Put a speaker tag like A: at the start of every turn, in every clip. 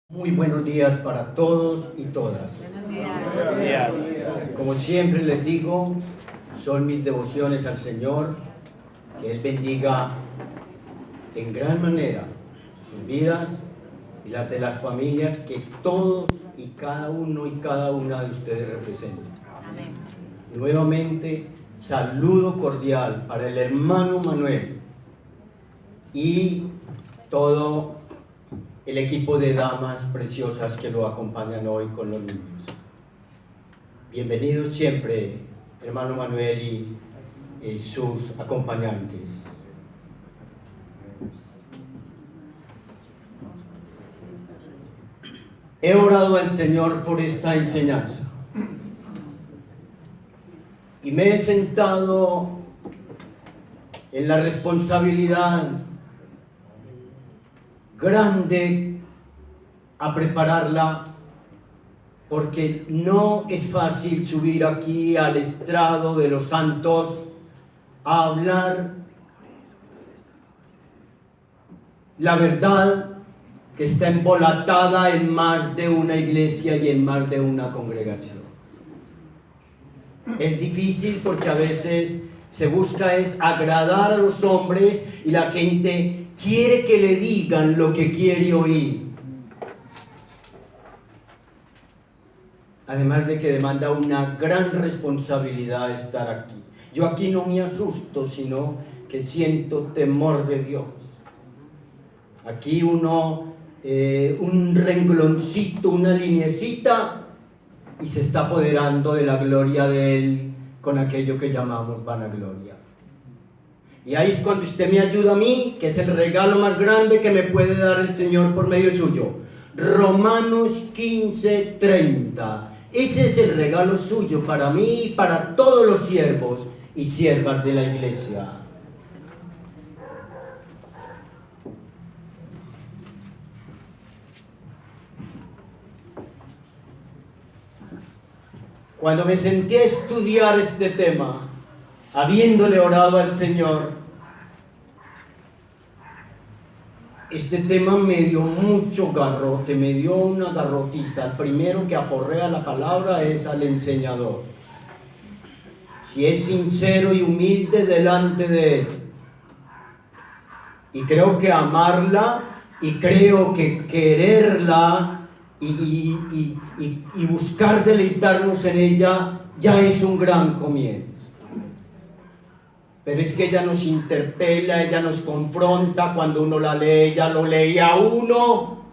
A: Muy buenos días para todos y todas.
B: Buenos días.
A: Como siempre les digo, son mis devociones al Señor. Que Él bendiga en gran manera sus vidas y las de las familias que todos y cada uno y cada una de ustedes representan.
B: Amén.
A: Nuevamente, saludo cordial para el hermano Manuel y todo el equipo de damas preciosas que lo acompañan hoy con los niños. Bienvenidos siempre, hermano Manuel y sus acompañantes. He orado al Señor por esta enseñanza y me he sentado en la responsabilidad grande a prepararla, porque no es fácil subir aquí al estrado de los santos a hablar la verdad que está embolatada en más de una iglesia y en más de una congregación. Es difícil porque a veces se busca es agradar a los hombres y la gente quiere que le digan lo que quiere oír. Además de que demanda una gran responsabilidad estar aquí. Yo aquí no me asusto, sino que siento temor de Dios. Aquí uno, un rengloncito, una linecita, y se está apoderando de la gloria de Él con aquello que llamamos vanagloria. Y ahí es cuando usted me ayuda a mí, que es el regalo más grande que me puede dar el Señor por medio suyo. Romanos 15:30. Ese es el regalo suyo para mí y para todos los siervos y siervas de la iglesia. Cuando me senté a estudiar este tema, habiéndole orado al Señor, este tema me dio mucho garrote, me dio una garrotiza. El primero que aporrea la palabra es al enseñador. Si es sincero y humilde delante de Él. Y creo que amarla, y creo que quererla, y buscar deleitarnos en ella, ya es un gran comienzo. Pero es que ella nos interpela, ella nos confronta. Cuando uno la lee, ella lo lee a uno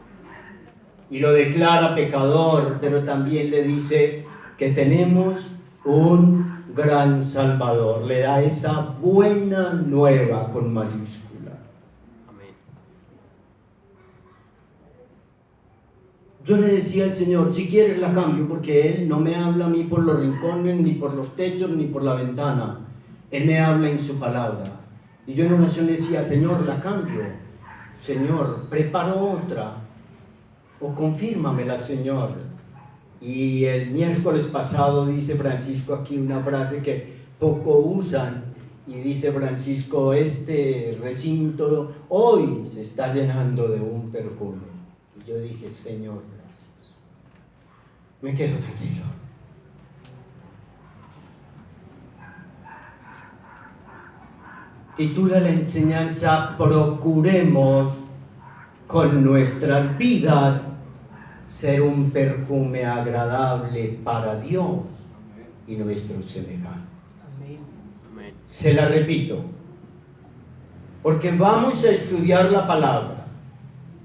A: y lo declara pecador, pero también le dice que tenemos un gran Salvador. Le da esa buena nueva con mayúscula.
B: Amén.
A: Yo le decía al Señor, si quieres la cambio, porque Él no me habla a mí por los rincones, ni por los techos, ni por la ventana. Él me habla en su palabra. Y yo en una ocasión decía, Señor, la cambio. Señor, preparo otra. O confírmamela, Señor. Y el miércoles pasado dice Francisco aquí una frase que poco usan. Y dice Francisco, este recinto hoy se está llenando de un perfume. Y yo dije, Señor, gracias. Me quedo tranquilo. Titula la enseñanza, procuremos con nuestras vidas ser un perfume agradable para Dios y nuestros semejantes.
B: Amén.
A: Se la repito, porque vamos a estudiar la palabra.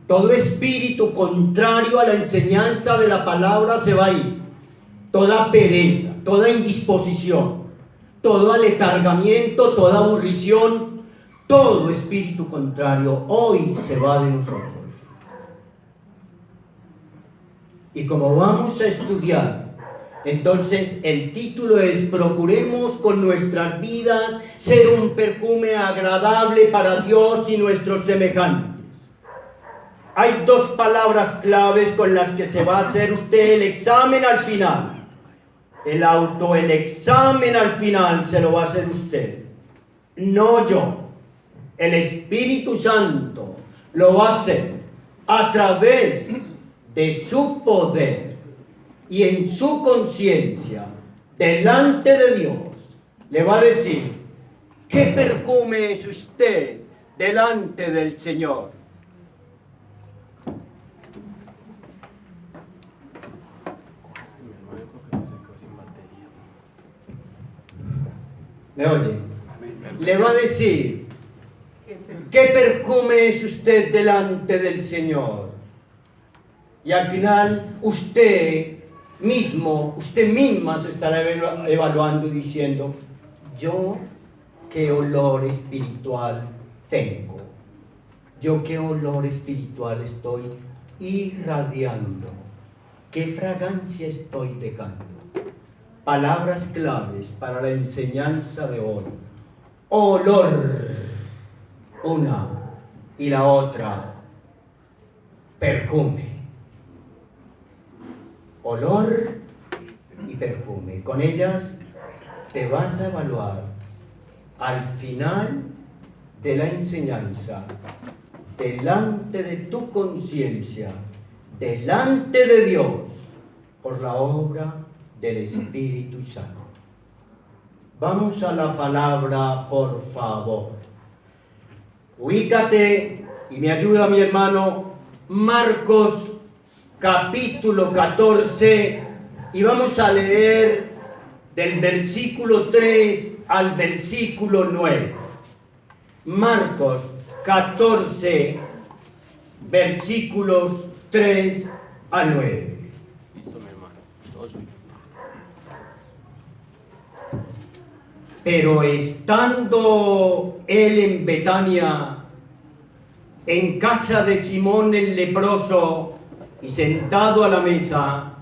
A: Todo espíritu contrario a la enseñanza de la palabra se va a ir. Toda pereza, toda indisposición, todo aletargamiento, toda aburrición, todo espíritu contrario hoy se va de nosotros. Y como vamos a estudiar, entonces el título es procuremos con nuestras vidas ser un perfume agradable para Dios y nuestros semejantes. Hay dos palabras claves con las que se va a hacer usted el examen al final. El examen al final se lo va a hacer usted, no yo. El Espíritu Santo lo va a hacer a través de su poder y en su conciencia delante de Dios, le va a decir, ¿qué perfume es usted delante del Señor? ¿Me oye? Le va a decir, ¿qué perfume es usted delante del Señor? Y al final usted misma se estará evaluando y diciendo, yo qué olor espiritual tengo, yo qué olor espiritual estoy irradiando, qué fragancia estoy dejando. Palabras claves para la enseñanza de hoy. Olor, una, y la otra, perfume. Olor y perfume. Con ellas te vas a evaluar al final de la enseñanza, delante de tu conciencia, delante de Dios, por la obra del Espíritu Santo. Vamos a la palabra, por favor. Ubícate y me ayuda mi hermano Marcos capítulo 14 y vamos a leer del versículo 3 al versículo 9. Marcos 14, versículos 3 a 9.
B: Listo, mi hermano. Todo suyo.
A: Pero estando él en Betania, en casa de Simón el leproso, y sentado a la mesa,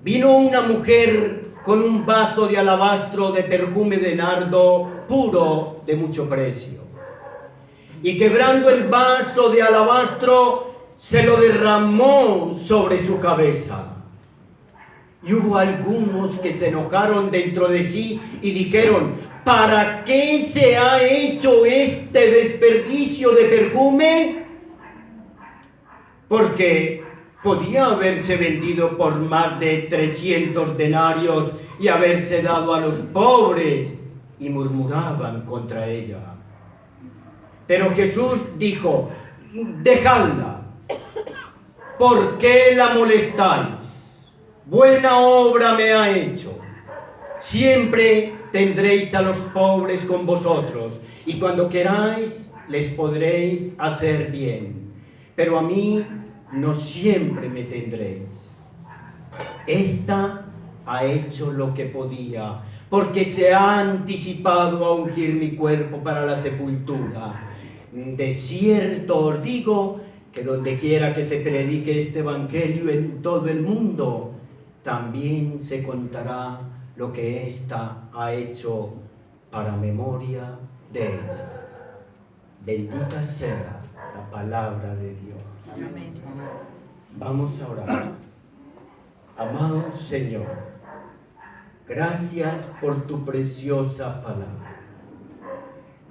A: vino una mujer con un vaso de alabastro de perfume de nardo puro de mucho precio. Y quebrando el vaso de alabastro, se lo derramó sobre su cabeza. Y hubo algunos que se enojaron dentro de sí y dijeron, ¿para qué se ha hecho este desperdicio de perfume? Porque podía haberse vendido por más de 300 denarios y haberse dado a los pobres, y murmuraban contra ella. Pero Jesús dijo, dejadla, ¿por qué la molestáis? Buena obra me ha hecho. Siempre tendréis a los pobres con vosotros, y cuando queráis les podréis hacer bien. Pero a mí no siempre me tendréis. Esta ha hecho lo que podía, porque se ha anticipado a ungir mi cuerpo para la sepultura. De cierto os digo que donde quiera que se predique este evangelio en todo el mundo, también se contará lo que ésta ha hecho para memoria de ella. Bendita sea la palabra de Dios.
C: Amén.
A: Vamos a orar. Amado Señor, gracias por tu preciosa palabra.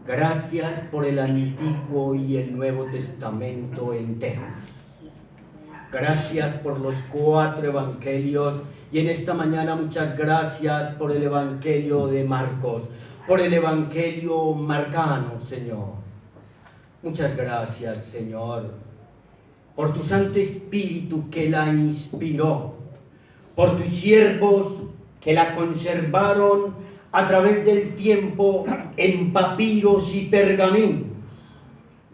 A: Gracias por el Antiguo y el Nuevo Testamento enteros. Gracias por los 4 evangelios y en esta mañana muchas gracias por el Evangelio de Marcos, por el Evangelio marcano, Señor. Muchas gracias, Señor, por tu Santo Espíritu que la inspiró, por tus siervos que la conservaron a través del tiempo en papiros y pergaminos.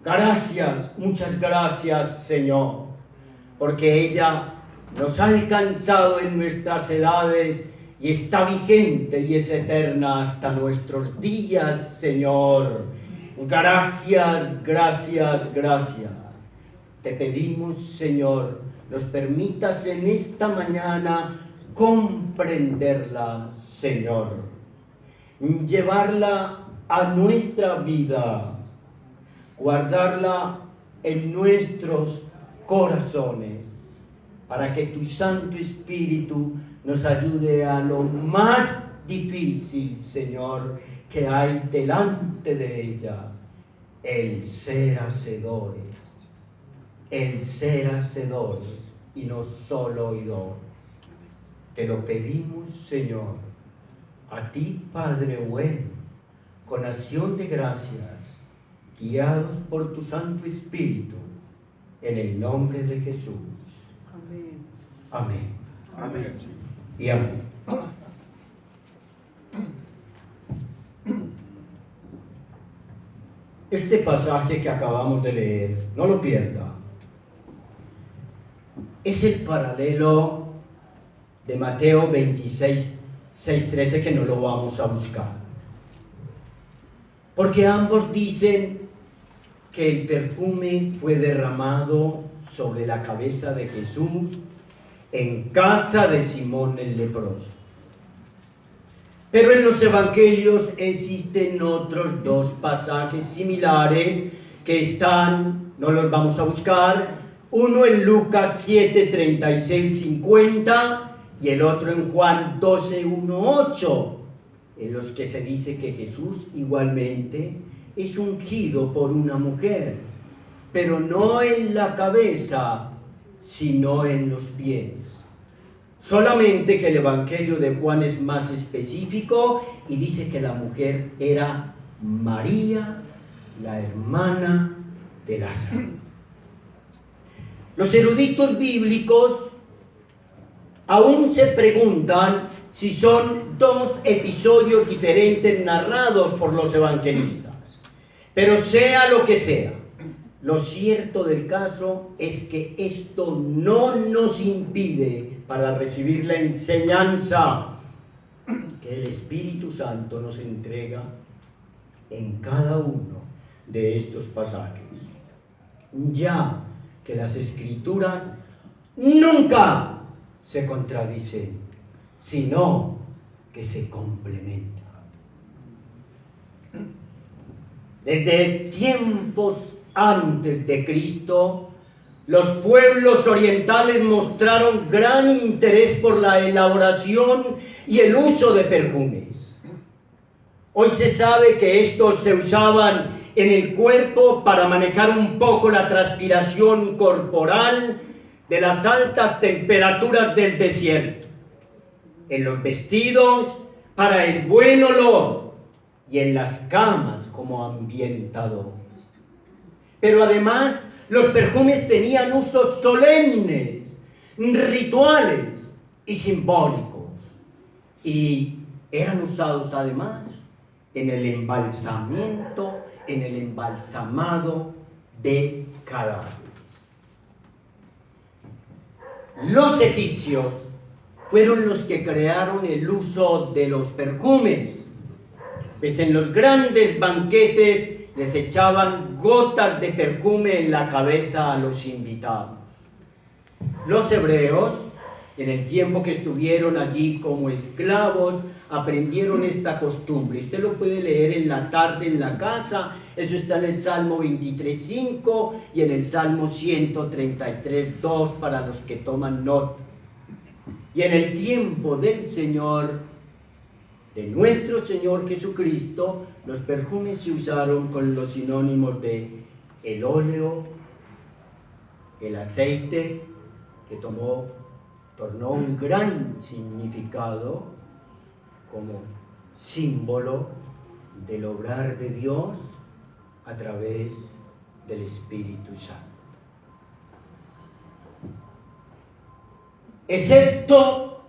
A: Gracias, muchas gracias, Señor, porque ella nos ha alcanzado en nuestras edades y está vigente y es eterna hasta nuestros días, Señor. Gracias, gracias, gracias. Te pedimos, Señor, nos permitas en esta mañana comprenderla, Señor, llevarla a nuestra vida, guardarla en nuestros corazones, para que tu Santo Espíritu nos ayude a lo más difícil, Señor, que hay delante de ella, el ser hacedores y no solo oidores. Te lo pedimos, Señor, a ti, Padre bueno, con acción de gracias, guiados por tu Santo Espíritu, en el nombre de Jesús.
C: Amén.
A: Amén.
D: Amén.
A: Y amén. Este pasaje que acabamos de leer, no lo pierda, es el paralelo de Mateo 26, 6-13, que no lo vamos a buscar. Porque ambos dicen que el perfume fue derramado sobre la cabeza de Jesús en casa de Simón el leproso. Pero en los evangelios existen otros dos pasajes similares que están, no los vamos a buscar, uno en Lucas 7, 36, 50 y el otro en Juan 12, 1, 8, en los que se dice que Jesús igualmente es ungido por una mujer, pero no en la cabeza, sino en los pies. Solamente que el Evangelio de Juan es más específico y dice que la mujer era María, la hermana de Lázaro. Los eruditos bíblicos aún se preguntan si son dos episodios diferentes narrados por los evangelistas. Pero sea lo que sea, lo cierto del caso es que esto no nos impide para recibir la enseñanza que el Espíritu Santo nos entrega en cada uno de estos pasajes, ya que las Escrituras nunca se contradicen, sino que se complementan. Desde tiempos antes de Cristo, los pueblos orientales mostraron gran interés por la elaboración y el uso de perfumes. Hoy se sabe que estos se usaban en el cuerpo para manejar un poco la transpiración corporal de las altas temperaturas del desierto, en los vestidos para el buen olor y en las camas como ambientadores. Pero además, los perfumes tenían usos solemnes, rituales y simbólicos, y eran usados además en el embalsamiento, en el embalsamado de cadáveres. Los egipcios fueron los que crearon el uso de los perfumes, pues en los grandes banquetes les echaban gotas de perfume en la cabeza a los invitados. Los hebreos, en el tiempo que estuvieron allí como esclavos, aprendieron esta costumbre. Usted lo puede leer en la tarde en la casa. Eso está en el Salmo 23:5 y en el Salmo 133:2 para los que toman nota. Y en el tiempo del Señor, de nuestro Señor Jesucristo, los perfumes se usaron con los sinónimos de el óleo, el aceite, que tornó un gran significado como símbolo del obrar de Dios a través del Espíritu Santo. Excepto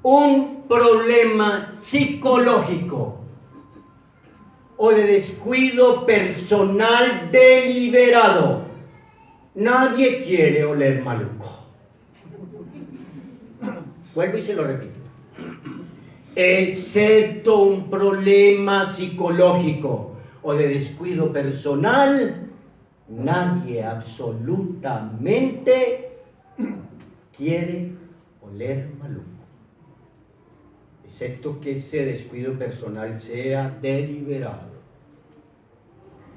A: un problema psicológico o de descuido personal deliberado, nadie quiere oler maluco. Vuelvo y se lo repito. Excepto un problema psicológico o de descuido personal, nadie absolutamente quiere oler maluco. Excepto que ese descuido personal sea deliberado.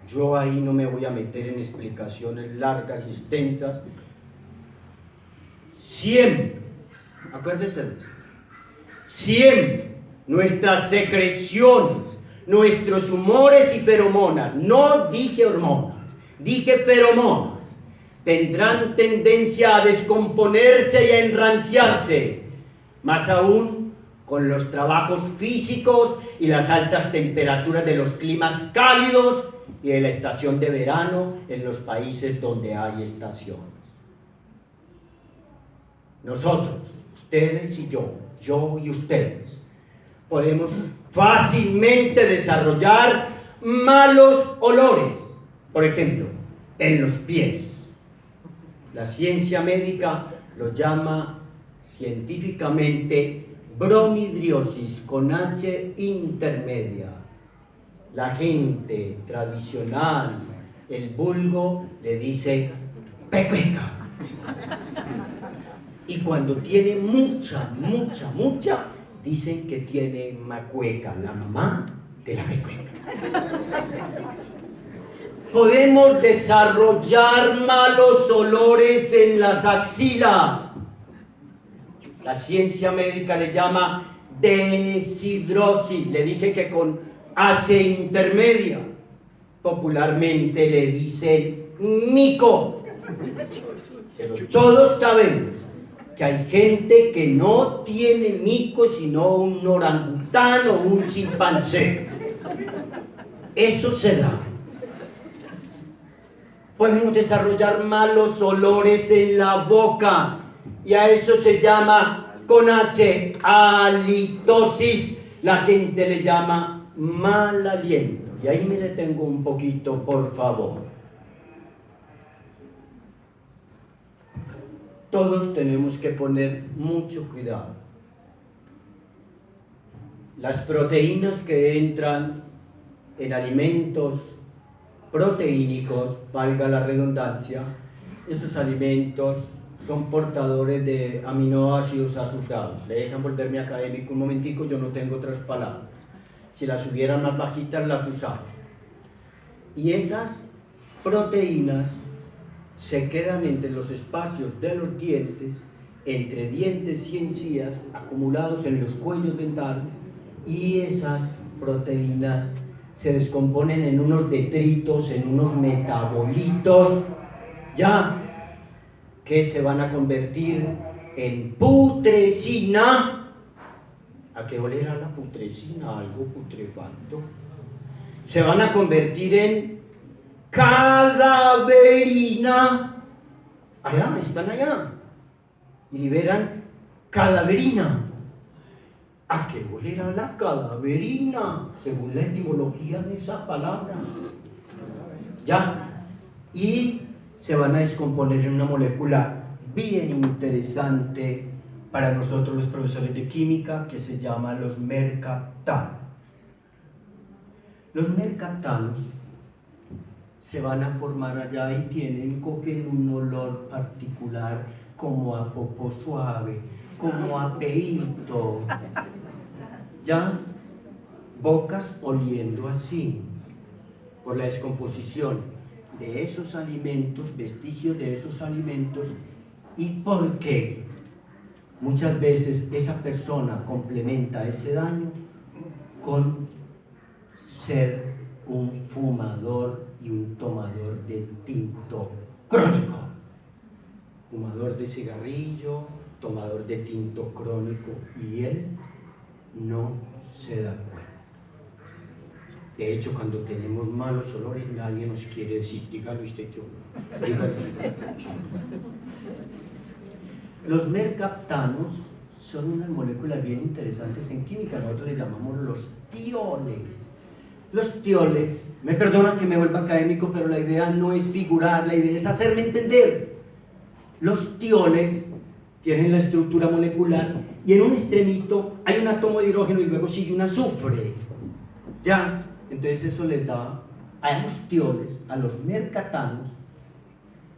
A: Yo ahí no me voy a meter en explicaciones largas y extensas. Siempre, acuérdese de esto, siempre nuestras secreciones, nuestros humores y feromonas, no dije hormonas, dije feromonas, tendrán tendencia a descomponerse y a enranciarse, más aún con los trabajos físicos y las altas temperaturas de los climas cálidos y de la estación de verano en los países donde hay estaciones. Nosotros, ustedes y yo y ustedes, podemos fácilmente desarrollar malos olores, por ejemplo, en los pies. La ciencia médica lo llama científicamente bromidriosis con H intermedia. La gente tradicional, el vulgo, le dice pecueca. Y cuando tiene mucha, dicen que tiene macueca, la mamá de la pecueca. Podemos desarrollar malos olores en las axilas. La ciencia médica le llama deshidrosis. Le dije que con H intermedia. Popularmente le dicen mico. Pero todos sabemos que hay gente que no tiene mico sino un orangután o un chimpancé. Eso se da. Podemos desarrollar malos olores en la boca y a eso se llama con H halitosis. La gente le llama mal aliento. Y ahí me detengo un poquito, por favor. Todos tenemos que poner mucho cuidado. Las proteínas que entran en alimentos proteínicos, valga la redundancia, esos alimentos son portadores de aminoácidos azufrados. ¿Le dejan volverme académico un momentico? Yo no tengo otras palabras. Si las hubieran más bajitas, las usaba. Y esas proteínas se quedan entre los espacios de los dientes, entre dientes y encías, acumulados en los cuellos dentales, y esas proteínas se descomponen en unos detritos, en unos metabolitos, ya, que se van a convertir en putrescina. ¿A qué olera la putrescina? Algo putrefacto. Se van a convertir en cadaverina. Allá, están allá. Y liberan cadaverina. ¿A qué olera la cadaverina? Según la etimología de esa palabra. Ya. Y se van a descomponer en una molécula bien interesante para nosotros los profesores de química, que se llama los mercaptanos. Los mercaptanos se van a formar allá y cogen un olor particular, como a popó suave, como a peito, ya, bocas oliendo así, por la descomposición de esos alimentos, vestigios de esos alimentos, y porque muchas veces esa persona complementa ese daño con ser un fumador y un tomador de tinto crónico. Fumador de cigarrillo, tomador de tinto crónico, y él no se da cuenta. De hecho, cuando tenemos malos olores, nadie nos quiere decir, dígalo usted, yo. Dígalo. Los mercaptanos son unas moléculas bien interesantes en química. Nosotros les llamamos los tioles. Los tioles, me perdonan que me vuelva académico, pero la idea no es figurar, la idea es hacerme entender. Los tioles tienen la estructura molecular y en un extremito hay un átomo de hidrógeno y luego sigue un azufre. ¿Ya? Entonces eso les da a los tioles, a los mercaptanos,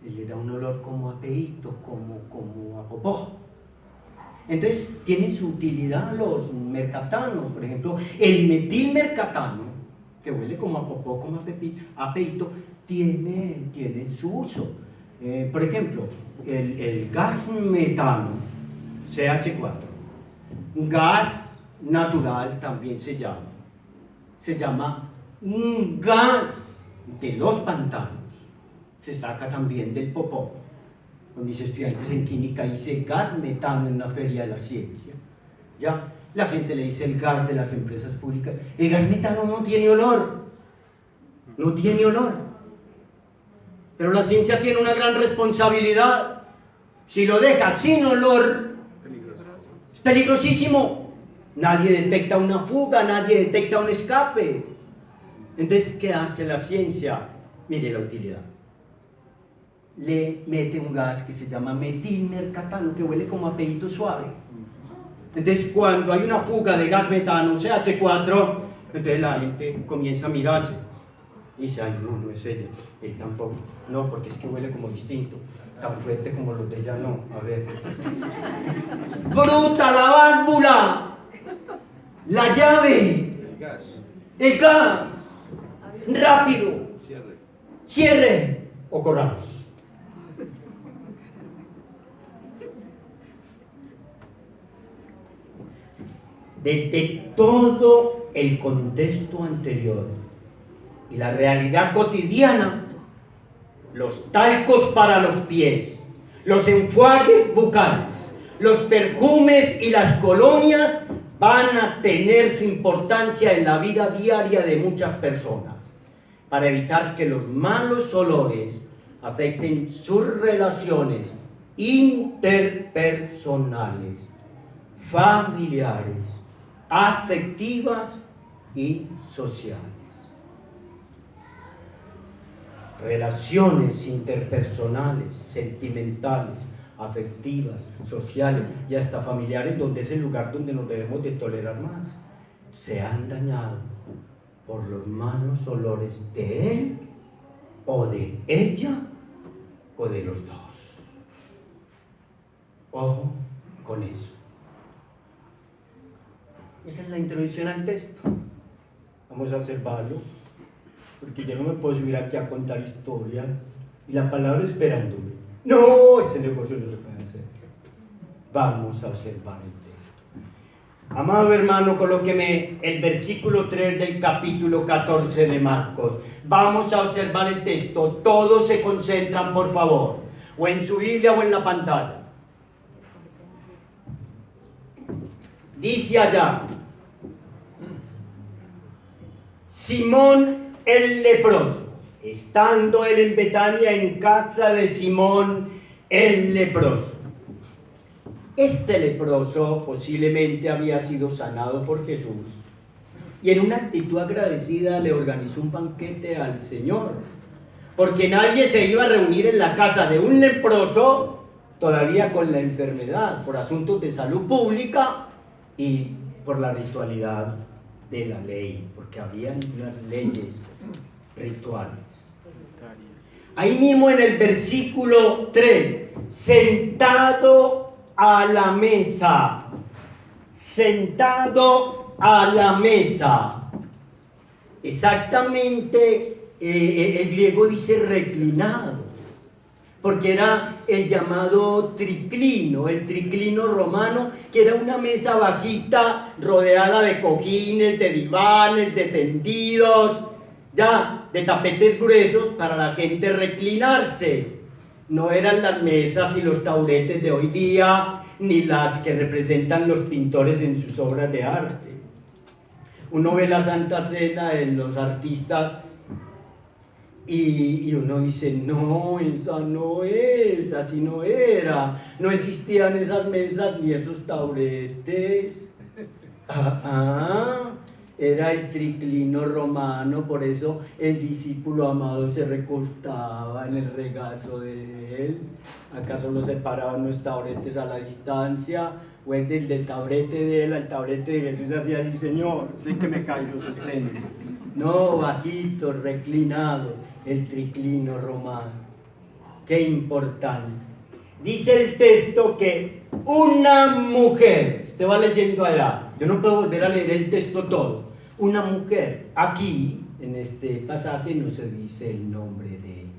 A: les da un olor como a peito, como a popó. Entonces tienen su utilidad los mercaptanos. Por ejemplo, el metilmercaptano, que huele como a popó, como a peito, tiene su uso. Por ejemplo, el gas metano, CH4, gas natural también se llama un gas de los pantanos. se saca también del popó. Con mis estudiantes en química hice gas metano en una feria de la ciencia. ¿Ya? La gente le dice el gas de las empresas públicas. El gas metano no tiene olor. No tiene olor. Pero la ciencia tiene una gran responsabilidad. Si lo deja sin olor, es peligrosísimo. Nadie detecta una fuga, nadie detecta un escape. Entonces, ¿qué hace la ciencia? Mire la utilidad. Le mete un gas que se llama metilmercaptano, que huele como a pedito suave. Entonces, cuando hay una fuga de gas metano, CH4, entonces la gente comienza a mirarse. Y dice, ay, no, no es ella, él tampoco. No, porque es que huele como distinto, tan fuerte como los de ella, no. A ver. ¡Bruta la válvula! ¡La llave! ¡El gas! ¡Rápido! ¡Cierre! O corramos. Desde todo el contexto anterior y la realidad cotidiana, los talcos para los pies, los enjuagues bucales, los perfumes y las colonias van a tener su importancia en la vida diaria de muchas personas, para evitar que los malos olores afecten sus relaciones interpersonales, familiares, afectivas y sociales. Relaciones interpersonales, sentimentales, afectivas, sociales y hasta familiares, donde es el lugar donde nos debemos de tolerar más, se han dañado por los malos olores de él o de ella o de los dos. Ojo con eso. Esa es la introducción al texto. Vamos a observarlo, porque yo no me puedo subir aquí a contar historias y la palabra esperándome. No, ese negocio no se puede hacer. Vamos a observar el texto. Amado hermano, colóqueme el versículo 3 del capítulo 14 de Marcos. Vamos a observar el texto. Todos se concentran, por favor, o en su Biblia o en la pantalla. Dice allá, Simón el leproso, estando él en Betania, en casa de Simón el leproso. Este leproso posiblemente había sido sanado por Jesús y en una actitud agradecida le organizó un banquete al Señor, porque nadie se iba a reunir en la casa de un leproso todavía con la enfermedad, por asuntos de salud pública y por la ritualidad de la ley, porque había unas leyes rituales. Ahí mismo en el versículo 3, sentado a la mesa, sentado a la mesa. Exactamente, el griego dice reclinado, porque era el llamado triclino, el triclino romano, que era una mesa bajita rodeada de cojines, de divanes, de tendidos, ya, de tapetes gruesos para la gente reclinarse. No eran las mesas y los tauretes de hoy día, ni las que representan los pintores en sus obras de arte. Uno ve la Santa Cena en los artistas y uno dice, no, esa no es, así no era, no existían esas mesas ni esos tauretes. Era el triclino romano, por eso el discípulo amado se recostaba en el regazo de él. ¿Acaso lo separaban los tauretes a la distancia? O el del taburete de él al taburete de Jesús hacía así, Señor, sí que me caigo, sostén. No, bajito, reclinado, el triclino romano. Qué importante. Dice el texto que una mujer, usted va leyendo allá, yo no puedo volver a leer el texto todo. Una mujer, aquí, en este pasaje, no se dice el nombre de ella.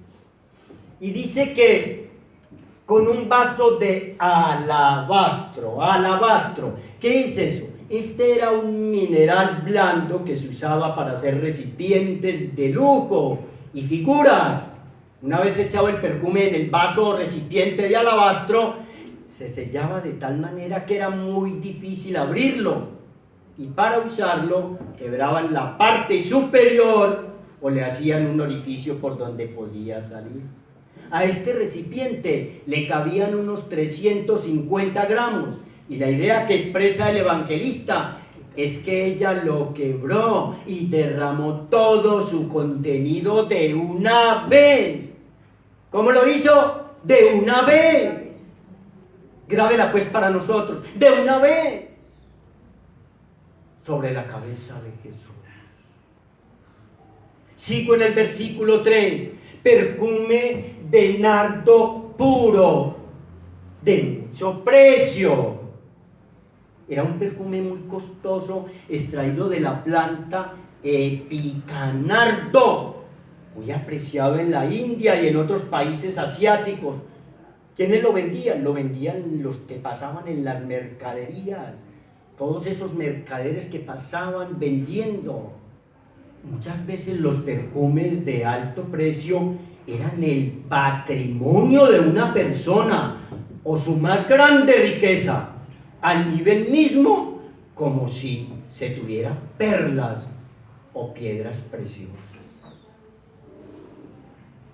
A: Y dice que con un vaso de alabastro, ¿qué es eso? Este era un mineral blando que se usaba para hacer recipientes de lujo y figuras. Una vez echado el perfume en el vaso o recipiente de alabastro, se sellaba de tal manera que era muy difícil abrirlo, y para usarlo quebraban la parte superior o le hacían un orificio por donde podía salir. A este recipiente le cabían unos 350 gramos, y la idea que expresa el evangelista es que ella lo quebró y derramó todo su contenido de una vez. ¿Cómo lo hizo? De una vez. Grábela pues para nosotros, de una vez, sobre la cabeza de Jesús. Sigo en el versículo 3, perfume de nardo puro, de mucho precio. Era un perfume muy costoso, extraído de la planta epicanardo, muy apreciado en la India y en otros países asiáticos. ¿Quiénes lo vendían? Lo vendían los que pasaban en las mercaderías, todos esos mercaderes que pasaban vendiendo. Muchas veces los perfumes de alto precio eran el patrimonio de una persona o su más grande riqueza, al nivel mismo como si se tuviera perlas o piedras preciosas.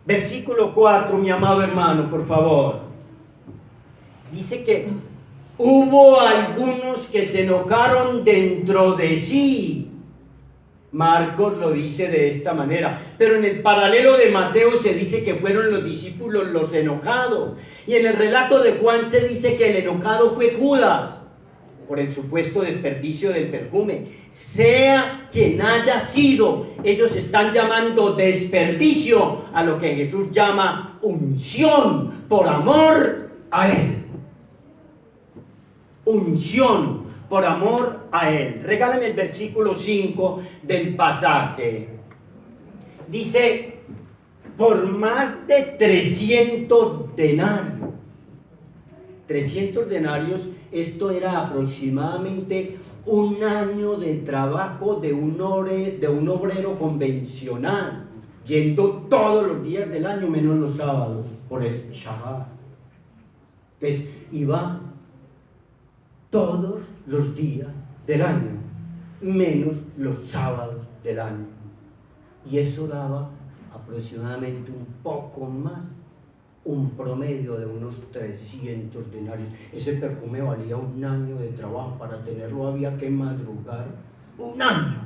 A: Versículo 4, mi amado hermano, por favor. Dice que hubo algunos que se enojaron dentro de sí. Marcos lo dice de esta manera, pero en el paralelo de Mateo se dice que fueron los discípulos los enojados, y en el relato de Juan se dice que el enojado fue Judas por el supuesto desperdicio del perfume. Sea quien haya sido, ellos están llamando desperdicio a lo que Jesús llama unción por amor a Él. Unción por amor a Él. Regálame el versículo 5 del pasaje. Dice, por más de 300 denarios. 300 denarios, esto era aproximadamente un año de trabajo de un obrero convencional, yendo todos los días del año menos los sábados por el Shabbat. Entonces iba todos los días del año, menos los sábados del año. Y eso daba aproximadamente un poco más, un promedio de unos 300 denarios. Ese perfume valía un año de trabajo. Para tenerlo había que madrugar un año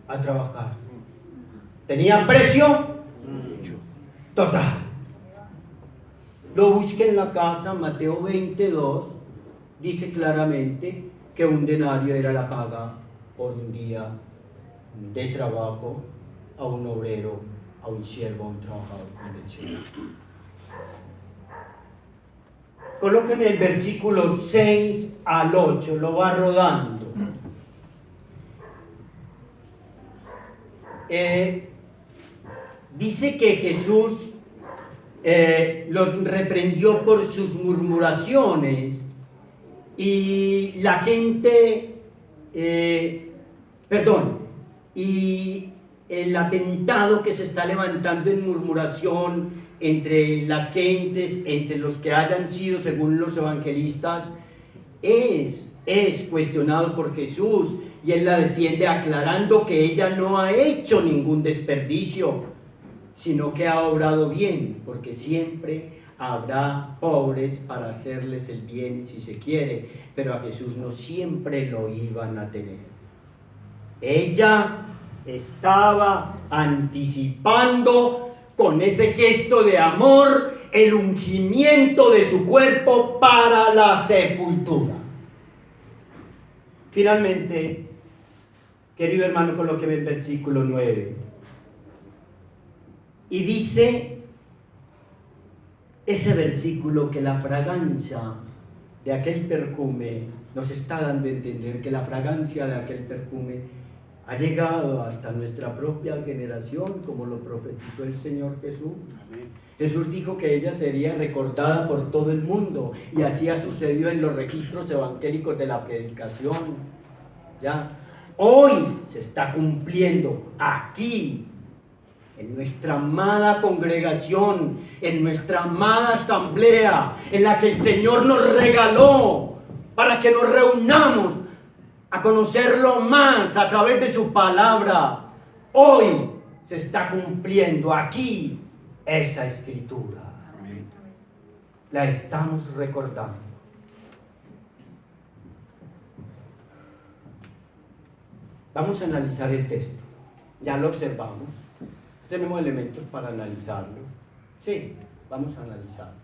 A: a trabajar. ¿Tenía precio? Total. Lo busque en la casa, Mateo 22. Dice claramente que un denario era la paga por un día de trabajo a un obrero, a un siervo, a un trabajador convencional. Colóqueme el versículo 6 al 8, lo va rodando. Dice que Jesús los reprendió por sus murmuraciones. Y la gente, y el atentado que se está levantando en murmuración entre las gentes, entre los que hayan sido, según los evangelistas, es cuestionado por Jesús, y Él la defiende aclarando que ella no ha hecho ningún desperdicio, sino que ha obrado bien, porque siempre habrá pobres para hacerles el bien si se quiere, pero a Jesús no siempre lo iban a tener. Ella estaba anticipando con ese gesto de amor el ungimiento de su cuerpo para la sepultura. Finalmente, querido hermano, colóqueme el versículo 9. Y dice ese versículo que la fragancia de aquel perfume nos está dando a entender que la fragancia de aquel perfume ha llegado hasta nuestra propia generación, como lo profetizó el Señor Jesús. Amén. Jesús dijo que ella sería recordada por todo el mundo, y así ha sucedido en los registros evangélicos de la predicación. ¿Ya? Hoy se está cumpliendo aquí en nuestra amada congregación, en nuestra amada asamblea, en la que el Señor nos regaló para que nos reunamos a conocerlo más a través de su palabra. Hoy se está cumpliendo aquí esa escritura. La estamos recordando. Vamos a analizar el texto. Ya lo observamos. Tenemos elementos para analizarlo. Sí, vamos a analizarlo.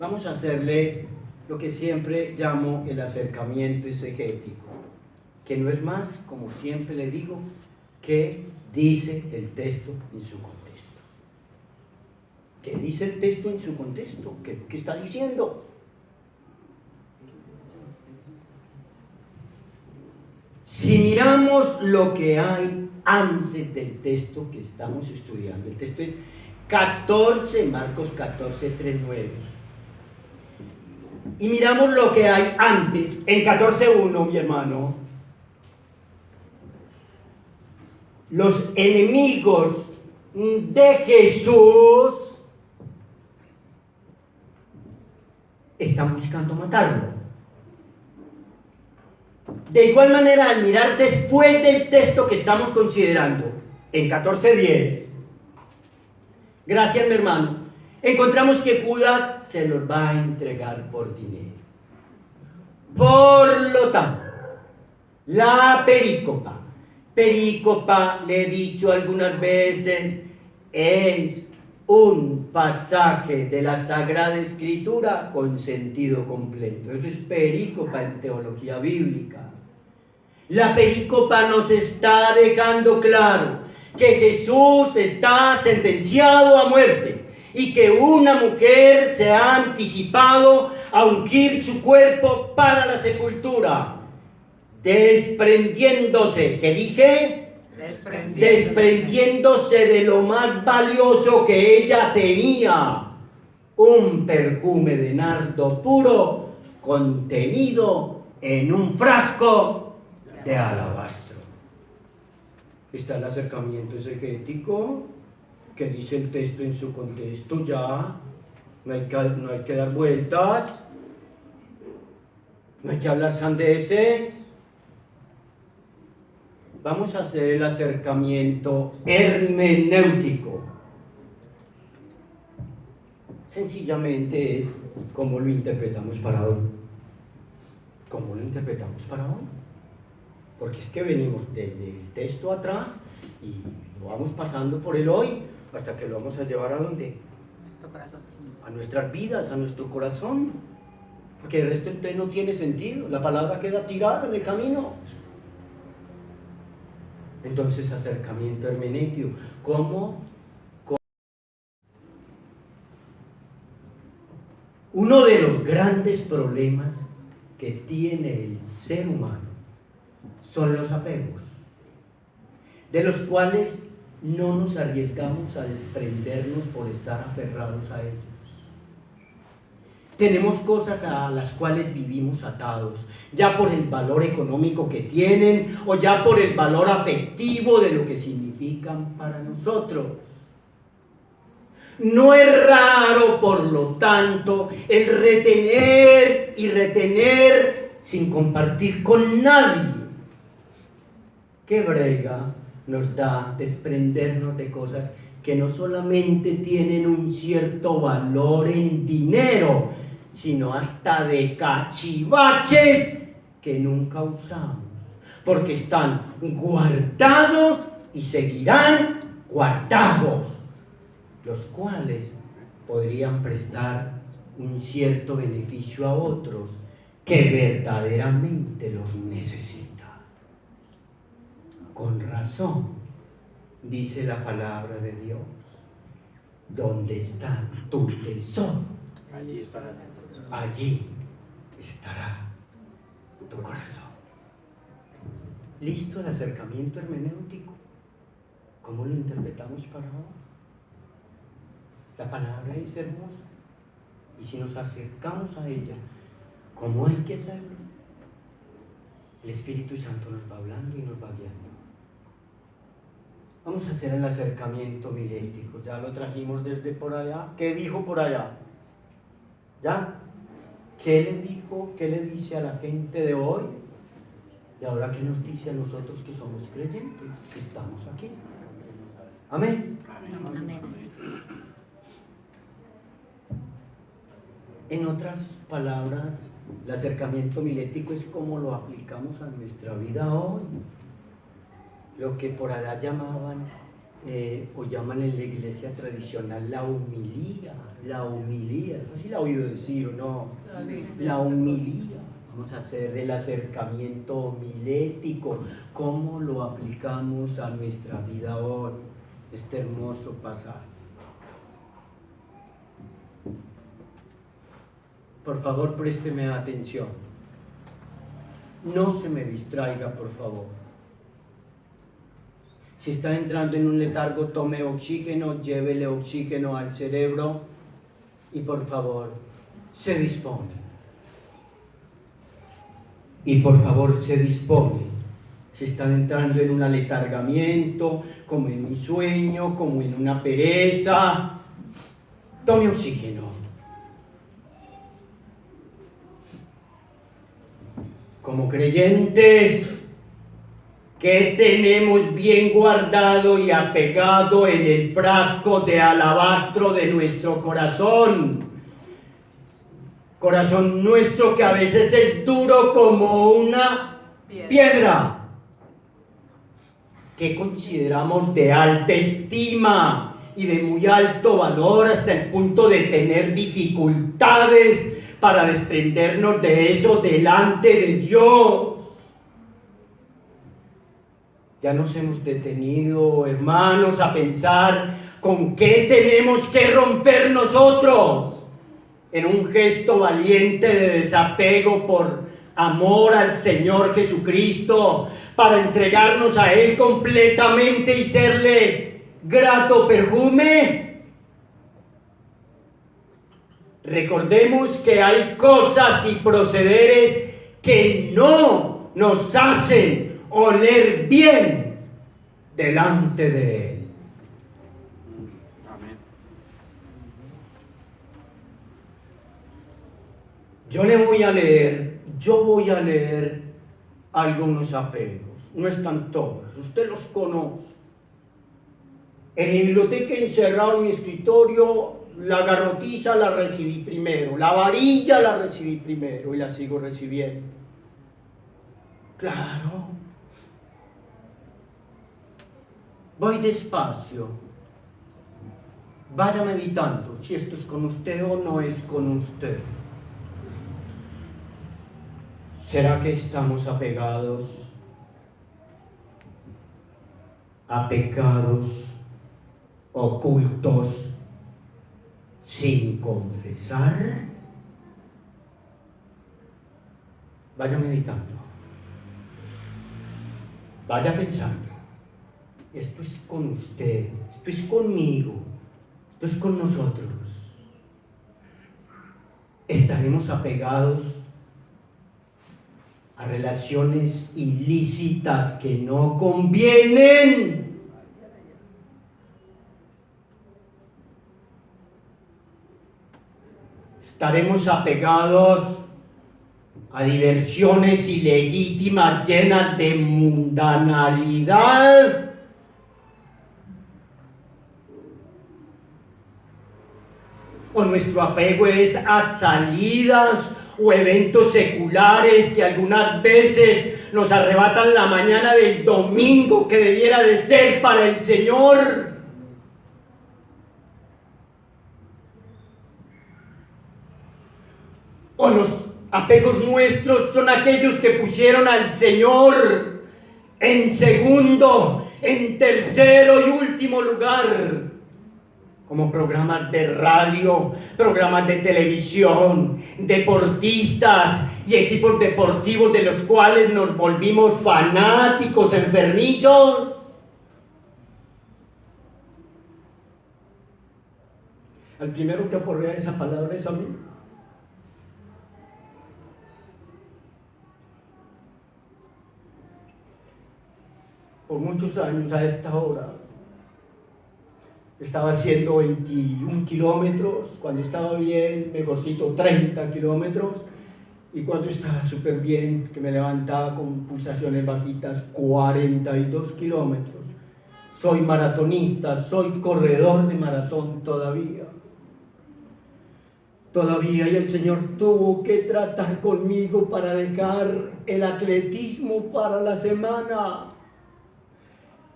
A: Vamos a hacerle lo que siempre llamo el acercamiento exegético, que no es más, como siempre le digo, que dice el texto en su contexto. ¿Qué dice el texto en su contexto? ¿Qué está diciendo? Si miramos lo que hay antes del texto que estamos estudiando, el texto es 14, Marcos 14, 3, 9. Y miramos lo que hay antes, en 14.1, mi hermano. Los enemigos de Jesús están buscando matarlo. De igual manera, al mirar después del texto que estamos considerando, en 14.10, gracias, mi hermano, encontramos que Judas se los va a entregar por dinero. Por lo tanto, la perícopa, le he dicho algunas veces, es un pasaje de la Sagrada Escritura con sentido completo. Eso es perícopa en teología bíblica. La perícopa nos está dejando claro que Jesús está sentenciado a muerte y que una mujer se ha anticipado a ungir su cuerpo para la sepultura, desprendiéndose, ¿qué dije? Desprendiéndose de lo más valioso que ella tenía, un perfume de nardo puro contenido en un frasco de alabastro. Está el acercamiento exegético que dice el texto en su contexto. Ya no hay que dar vueltas, no hay que hablar sandeces. Vamos a hacer el acercamiento hermenéutico. Sencillamente es cómo lo interpretamos para hoy. ¿Cómo lo interpretamos para hoy? Porque es que venimos desde el texto atrás y lo vamos pasando por el hoy hasta que lo vamos a llevar ¿a dónde? A nuestras vidas, a nuestro corazón. Porque el resto entonces no tiene sentido. La palabra queda tirada en el camino. Entonces, acercamiento hermenéutico. ¿Cómo? Uno de los grandes problemas que tiene el ser humano son los apegos, de los cuales no nos arriesgamos a desprendernos por estar aferrados a ellos. Tenemos cosas a las cuales vivimos atados, ya por el valor económico que tienen o ya por el valor afectivo de lo que significan para nosotros. No es raro, por lo tanto, el retener y retener sin compartir con nadie. ¿Qué brega nos da desprendernos de cosas que no solamente tienen un cierto valor en dinero, sino hasta de cachivaches que nunca usamos, porque están guardados y seguirán guardados, los cuales podrían prestar un cierto beneficio a otros que verdaderamente los necesitan. Con razón, dice la palabra de Dios, donde está tu tesoro, allí estará tu corazón. ¿Listo el acercamiento hermenéutico? ¿Cómo lo interpretamos para hoy? La palabra es hermosa, y si nos acercamos a ella, ¿cómo hay que hacerlo? El Espíritu Santo nos va hablando y nos va guiando. Vamos a hacer el acercamiento milético. Ya lo trajimos desde por allá. ¿Qué dijo por allá? ¿Ya? ¿Qué le dijo? ¿Qué le dice a la gente de hoy? Y ahora, ¿qué nos dice a nosotros que somos creyentes? Que estamos aquí. Amén.
C: Amén.
A: En otras palabras, el acercamiento milético es como lo aplicamos a nuestra vida hoy. Lo que por allá llamaban o llaman en la iglesia tradicional la humilía. La humilía, ¿eso sí la ha oído decir o no? La humilía. Vamos a hacer el acercamiento milético. ¿Cómo lo aplicamos a nuestra vida hoy? Este hermoso pasaje. Por favor, présteme atención. No se me distraiga, por favor. Si está entrando en un letargo, tome oxígeno, llévele oxígeno al cerebro y por favor, se dispone. Y por favor, se dispone. Si está entrando en un aletargamiento, como en un sueño, como en una pereza, tome oxígeno. Como creyentes, ¿qué tenemos bien guardado y apegado en el frasco de alabastro de nuestro corazón? Corazón nuestro que a veces es duro como una piedra. Que consideramos de alta estima y de muy alto valor hasta el punto de tener dificultades para desprendernos de eso delante de Dios. Ya nos hemos detenido, hermanos, a pensar con qué tenemos que romper nosotros en un gesto valiente de desapego por amor al Señor Jesucristo, para entregarnos a Él completamente y serle grato perfume. Recordemos que hay cosas y procederes que no nos hacen oler bien delante de Él.
B: Amén.
A: Yo voy a leer algunos apegos, no están todos, usted los conoce. En mi biblioteca, encerrado en mi escritorio, la garrotiza la recibí primero, la varilla la recibí primero y la sigo recibiendo. Claro. Voy despacio. Vaya meditando si esto es con usted o no es con usted. ¿Será que estamos apegados a pecados ocultos sin confesar? Vaya meditando. Vaya pensando. Esto es con usted, esto es conmigo, esto es con nosotros. Estaremos apegados a relaciones ilícitas que no convienen. Estaremos apegados a diversiones ilegítimas llenas de mundanalidad. O nuestro apego es a salidas o eventos seculares que algunas veces nos arrebatan la mañana del domingo que debiera de ser para el Señor. O los apegos nuestros son aquellos que pusieron al Señor en segundo, en tercero y último lugar. Como programas de radio, programas de televisión, deportistas y equipos deportivos de los cuales nos volvimos fanáticos enfermizos. Al primero que aporrea esa palabra es a mí. por muchos años a esta hora. Estaba haciendo 21 kilómetros, cuando estaba bien, mejorcito 30 kilómetros, y cuando estaba súper bien, que me levantaba con pulsaciones bajitas, 42 kilómetros. Soy maratonista, soy corredor de maratón todavía. Todavía, y el Señor tuvo que tratar conmigo para dejar el atletismo para la semana.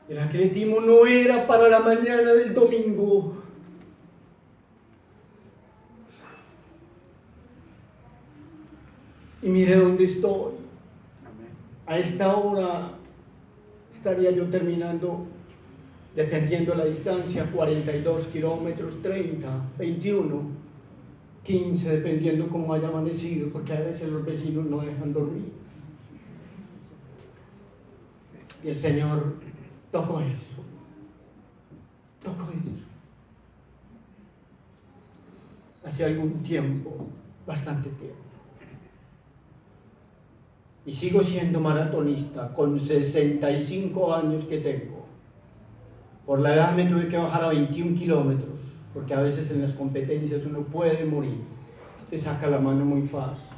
A: El atletismo no era para la mañana del domingo. Y mire dónde estoy. A esta hora estaría yo terminando, dependiendo la distancia, 42 kilómetros, 30, 21, 15, dependiendo cómo haya amanecido, porque a veces los vecinos no dejan dormir. Y el Señor tocó eso. Hace algún tiempo, bastante tiempo. Y sigo siendo maratonista con 65 años que tengo. Por la edad me tuve que bajar a 21 kilómetros, porque a veces en las competencias uno puede morir. Este saca la mano muy fácil.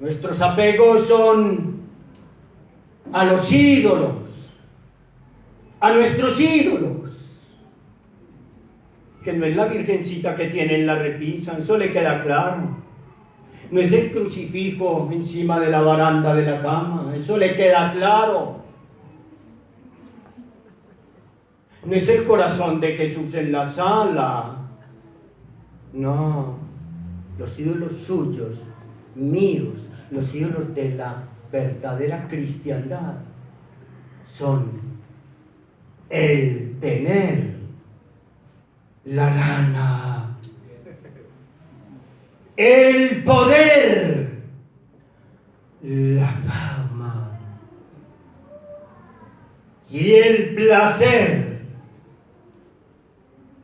A: Nuestros apegos son a los ídolos, a nuestros ídolos, que no es la virgencita que tiene en la repisa, eso le queda claro. No es el crucifijo encima de la baranda de la cama, eso le queda claro. No es el corazón de Jesús en la sala. No, los ídolos suyos, míos, los ídolos de la verdadera cristiandad son el tener la lana, el poder, la fama y el placer,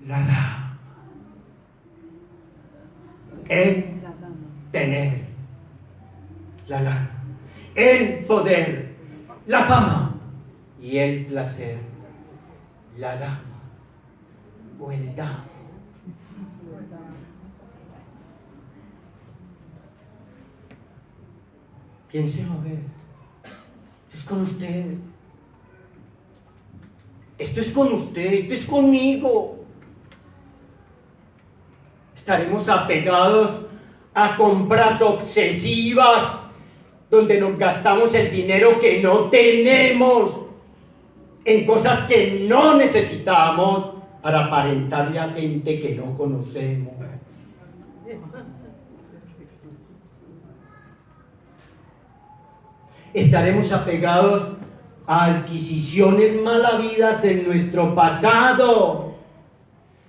A: la dama. El tener la lana, el poder, la fama y el placer, la dama o el damo. Piense a ver, es con usted. Esto es con usted, esto es conmigo. Estaremos apegados a compras obsesivas, donde nos gastamos el dinero que no tenemos en cosas que no necesitamos para aparentarle a gente que no conocemos. Estaremos apegados a adquisiciones malavidas en nuestro pasado.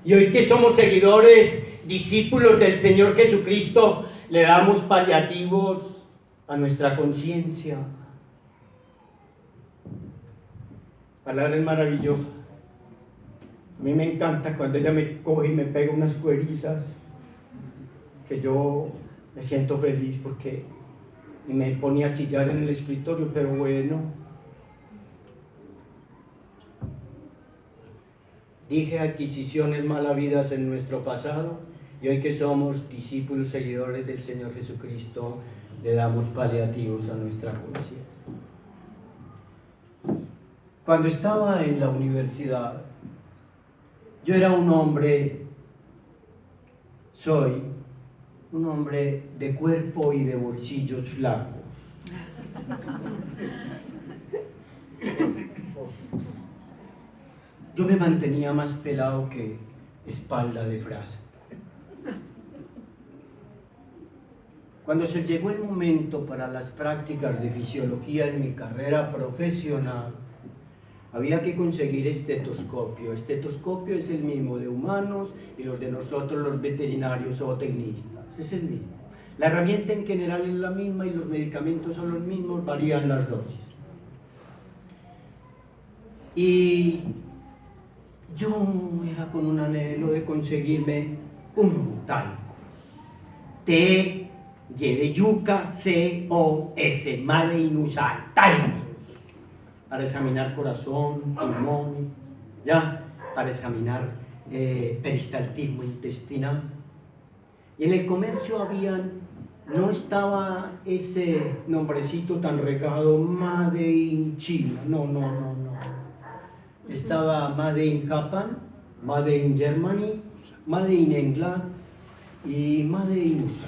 A: Y hoy que somos seguidores, discípulos del Señor Jesucristo, le damos paliativos a nuestra conciencia. Palabra es maravillosa. A mí me encanta cuando ella me coge y me pega unas cuerizas, que yo me siento feliz porque me ponía a chillar en el escritorio, pero bueno. Dije adquisiciones malavidas en nuestro pasado, y hoy que somos discípulos seguidores del Señor Jesucristo, le damos paliativos a nuestra conciencia. Cuando estaba en la universidad, yo era un hombre, soy un hombre de cuerpo y de bolsillos flacos. Yo me mantenía más pelado que espalda de frasa. Cuando se llegó el momento para las prácticas de fisiología en mi carrera profesional, había que conseguir estetoscopio. Estetoscopio es el mismo de humanos y los de nosotros los veterinarios o tecnistas. Es el mismo. La herramienta en general es la misma y los medicamentos son los mismos, varían las dosis. Y yo era con un anhelo de conseguirme un Taikos T Y de yuca, COS, Made in USA, Taicos, para examinar corazón, pulmones, ya, para examinar peristaltismo intestinal. Y en el comercio no estaba ese nombrecito tan regado, Made in China, no. Estaba Made in Japan, Made in Germany, Made in England y Made in USA.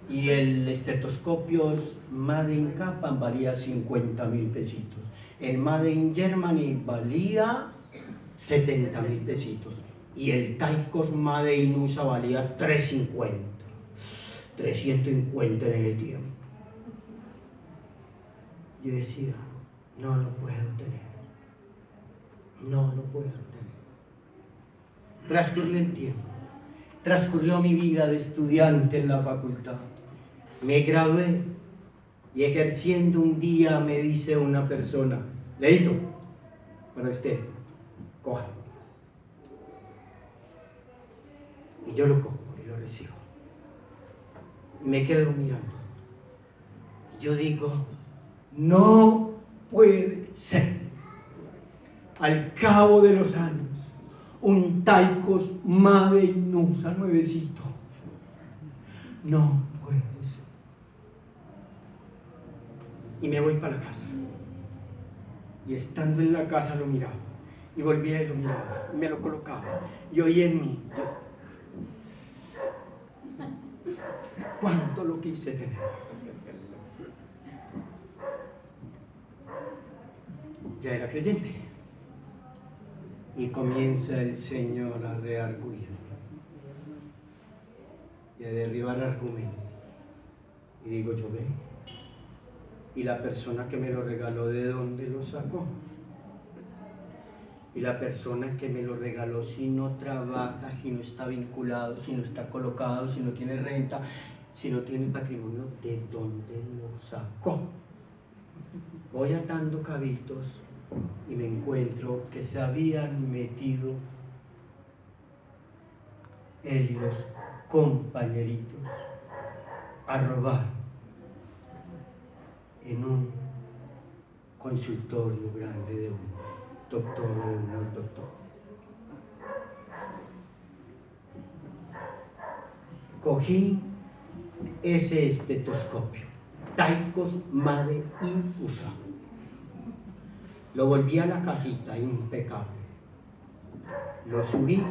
A: Y el estetoscopio Made in Japan valía 50.000 pesitos. El Made in Germany valía 70.000 pesitos. Y el Taicos Made in USA valía 350 en el tiempo. Yo decía, no lo puedo tener. No lo puedo tener. Transcurrió el tiempo. Transcurrió mi vida de estudiante en la facultad. Me gradué y ejerciendo un día me dice una persona, Leito, para usted, coja. Y yo lo cojo y lo recibo. Y me quedo mirando. Yo digo, no puede ser. Al cabo de los años, un Taicos Made in USA nuevecito. No puede ser. Y me voy para la casa. Y estando en la casa lo miraba. Y volvía y lo miraba. Y me lo colocaba. Y oí en mí. ¿Cuánto lo quise tener? Ya era creyente. Y comienza el Señor a reargüir y a derribar argumentos. Y digo, yo ve. Y la persona que me lo regaló, ¿de dónde lo sacó? Y la persona que me lo regaló, si no trabaja, si no está vinculado, si no está colocado, si no tiene renta, si no tiene patrimonio, ¿de dónde lo sacó? Voy atando cabitos y me encuentro que se habían metido él y los compañeritos a robar en un consultorio grande de un doctor o de unos doctores. Cogí ese estetoscopio, Taicos Made in USA. Lo volví a la cajita, impecable. Lo subí,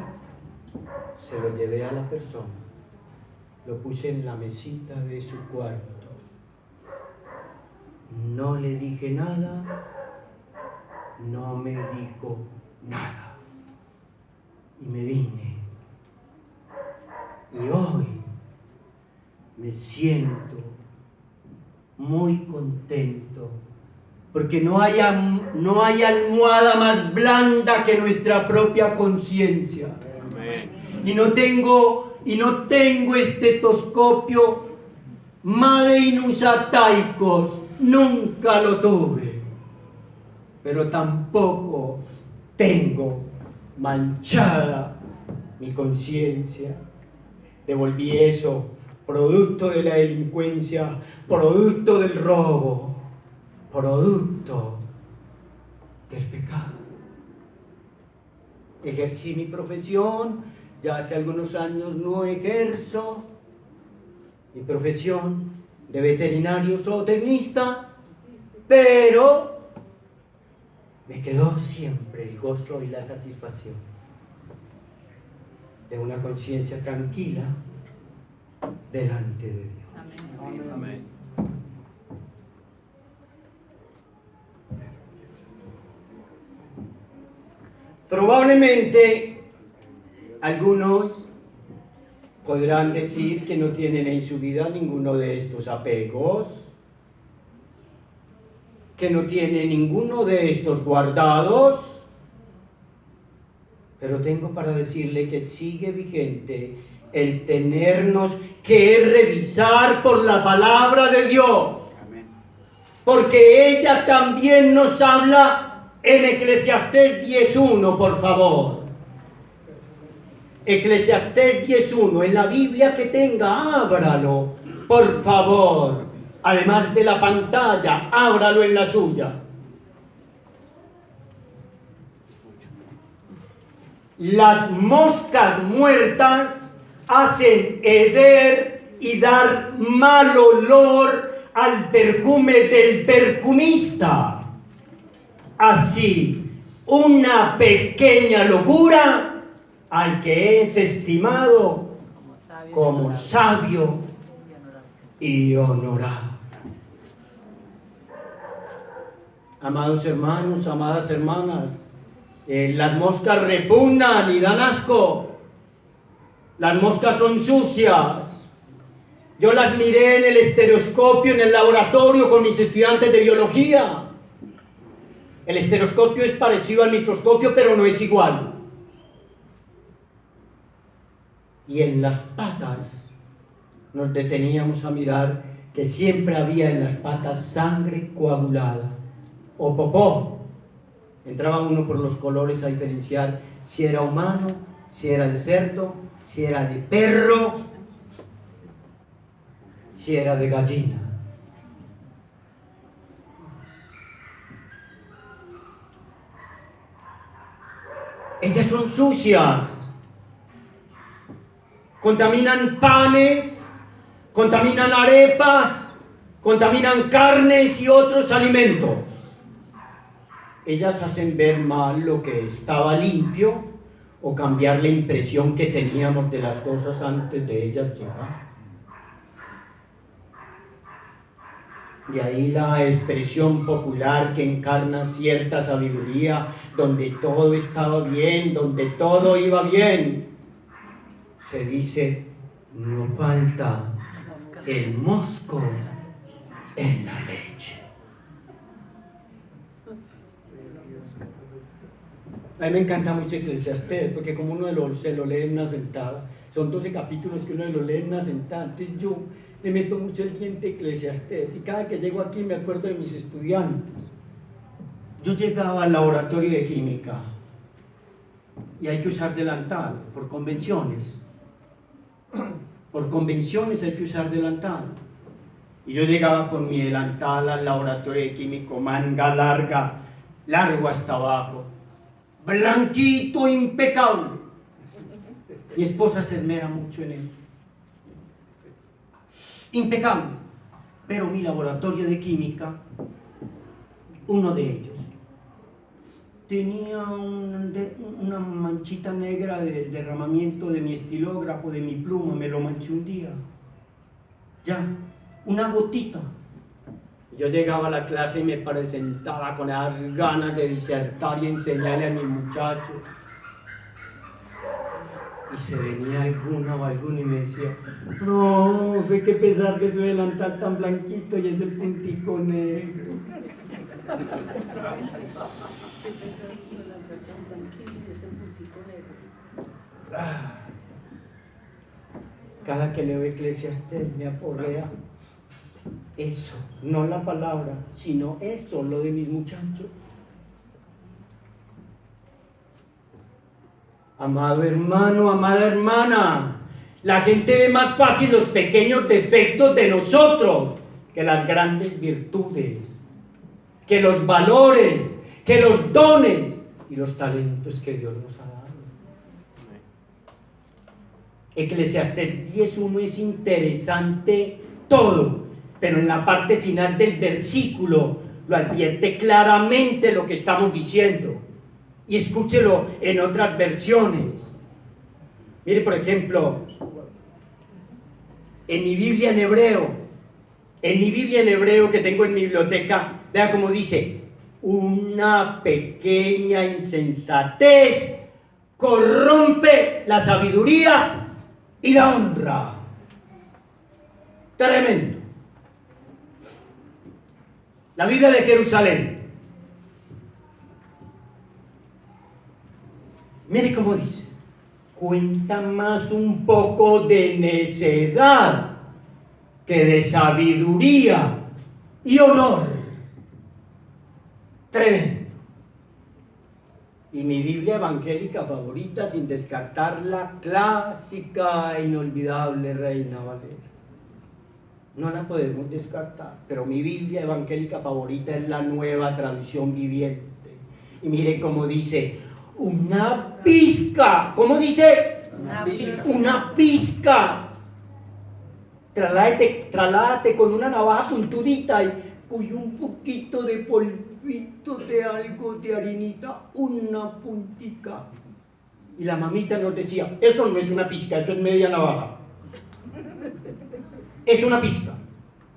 A: se lo llevé a la persona, lo puse en la mesita de su cuarto. No le dije nada, no me dijo nada. Y me vine. Y hoy me siento muy contento porque no hay almohada más blanda que nuestra propia conciencia. Y no tengo estetoscopio Made in USA Taicos, nunca lo tuve, pero tampoco tengo manchada mi conciencia. Devolví eso, producto de la delincuencia, producto del robo, producto del pecado. Ejercí mi profesión, ya hace algunos años no ejerzo mi profesión de veterinario zootecnista, pero me quedó siempre el gozo y la satisfacción de una conciencia tranquila delante de Dios.
B: Amén. Amén.
A: Probablemente algunos podrán decir que no tienen en su vida ninguno de estos apegos, que no tienen ninguno de estos guardados, pero tengo para decirle que sigue vigente el tenernos que revisar por la palabra de Dios, porque ella también nos habla en Eclesiastés 10:1, por favor. Eclesiastés 10:1, en la Biblia que tenga, ábralo, por favor. Además de la pantalla, ábralo en la suya. Las moscas muertas hacen heder y dar mal olor al perfume del perfumista. Así, una pequeña locura al que es estimado como sabio y honorable. Amados hermanos, amadas hermanas, las moscas repugnan y dan asco. Las moscas son sucias. Yo las miré en el estereoscopio, en el laboratorio con mis estudiantes de biología. El estereoscopio es parecido al microscopio, pero no es igual. Y en las patas nos deteníamos a mirar que siempre había en las patas sangre coagulada o popó. Entraba uno por los colores a diferenciar si era humano, si era de cerdo, si era de perro, si era de gallina. Ellas son sucias. Contaminan panes, contaminan arepas, contaminan carnes y otros alimentos. Ellas hacen ver mal lo que estaba limpio o cambiar la impresión que teníamos de las cosas antes de ellas llegar. De ahí la expresión popular que encarna cierta sabiduría, donde todo estaba bien, donde todo iba bien. Se dice, no falta el mosco en la leche. A mí me encanta mucho Eclesiastés, porque como uno se lo lee en una sentada, son 12 capítulos que uno lo lee en una sentada. Entonces yo le meto mucho el diente a Eclesiastés, y cada que llego aquí me acuerdo de mis estudiantes. Yo llegaba al laboratorio de química, y hay que usar delantal, por convenciones. Por convenciones hay que usar delantal. Y yo llegaba con mi delantal al laboratorio de químico, manga larga, largo hasta abajo, blanquito, impecable. Mi esposa se esmera mucho en él. Impecable. Pero mi laboratorio de química, uno de ellos, tenía una manchita negra del derramamiento de mi estilógrafo, de mi pluma, me lo manché un día. Ya, una gotita. Yo llegaba a la clase y me presentaba con esas ganas de disertar y enseñarle a mis muchachos. Y se venía alguna o alguno y me decía, no, fue que pesar de su delantal tan blanquito y ese puntico negro. Cada que leo Eclesiastés me aporrea eso, no la palabra, sino esto, lo de mis muchachos. Amado hermano, amada hermana, la gente ve más fácil los pequeños defectos de nosotros que las grandes virtudes, que los valores, que los dones y los talentos que Dios nos ha dado. Eclesiastés 10:1 es interesante todo, pero en la parte final del versículo lo advierte claramente lo que estamos diciendo. Y escúchelo en otras versiones. Mire, por ejemplo, en mi Biblia en hebreo que tengo en mi biblioteca, vea cómo dice, una pequeña insensatez corrompe la sabiduría y la honra. Tremendo. La Biblia de Jerusalén. Mire cómo dice, cuenta más un poco de necedad que de sabiduría y honor. Tremendo. Y mi Biblia evangélica favorita, sin descartar la clásica e inolvidable Reina Valera. No la podemos descartar, pero mi Biblia evangélica favorita es la Nueva Traducción Viviente. Y mire cómo dice, una pizca. ¿Cómo dice? Una pizca. Trasláate con una navaja puntudita y un poquito de polvito de algo de harinita, una puntica. Y la mamita nos decía, eso no es una pizca, eso es media navaja. Es una pizca.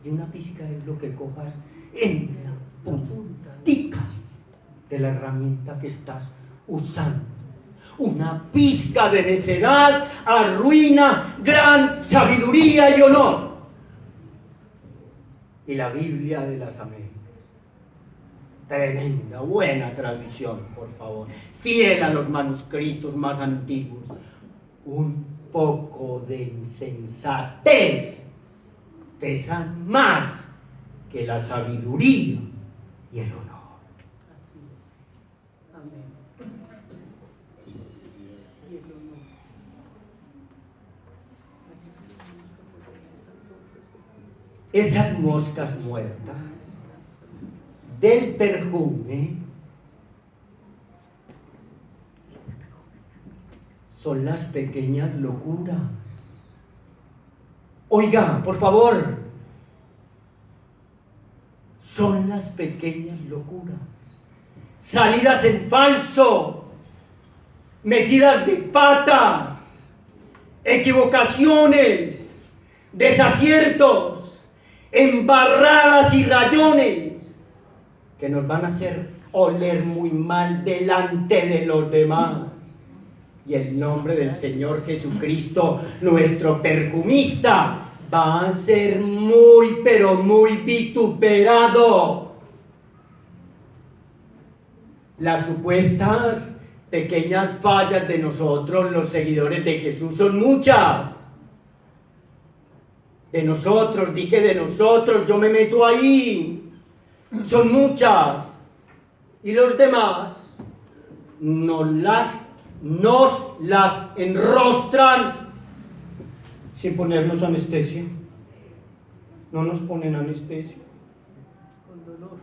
A: Y una pizca es lo que cojas en la puntica de la herramienta que estás usando. Una pizca de necedad arruina gran sabiduría y honor. Y la Biblia de las Américas. Tremenda, buena traducción, por favor. Fiel a los manuscritos más antiguos. Un poco de insensatez pesan más que la sabiduría y el honor.
C: Así es. Amén. Y el honor.
A: Esas moscas muertas del perfume son las pequeñas locuras. Oiga, por favor, son las pequeñas locuras, salidas en falso, metidas de patas, equivocaciones, desaciertos, embarradas y rayones, que nos van a hacer oler muy mal delante de los demás. Y el nombre del Señor Jesucristo, nuestro perfumista, va a ser muy, pero muy vituperado. Las supuestas pequeñas fallas de nosotros, los seguidores de Jesús, son muchas. De nosotros, dije de nosotros, yo me meto ahí. Son muchas. Y los demás nos las enrostran sin ponernos anestesia. No nos ponen anestesia.
C: Con dolor.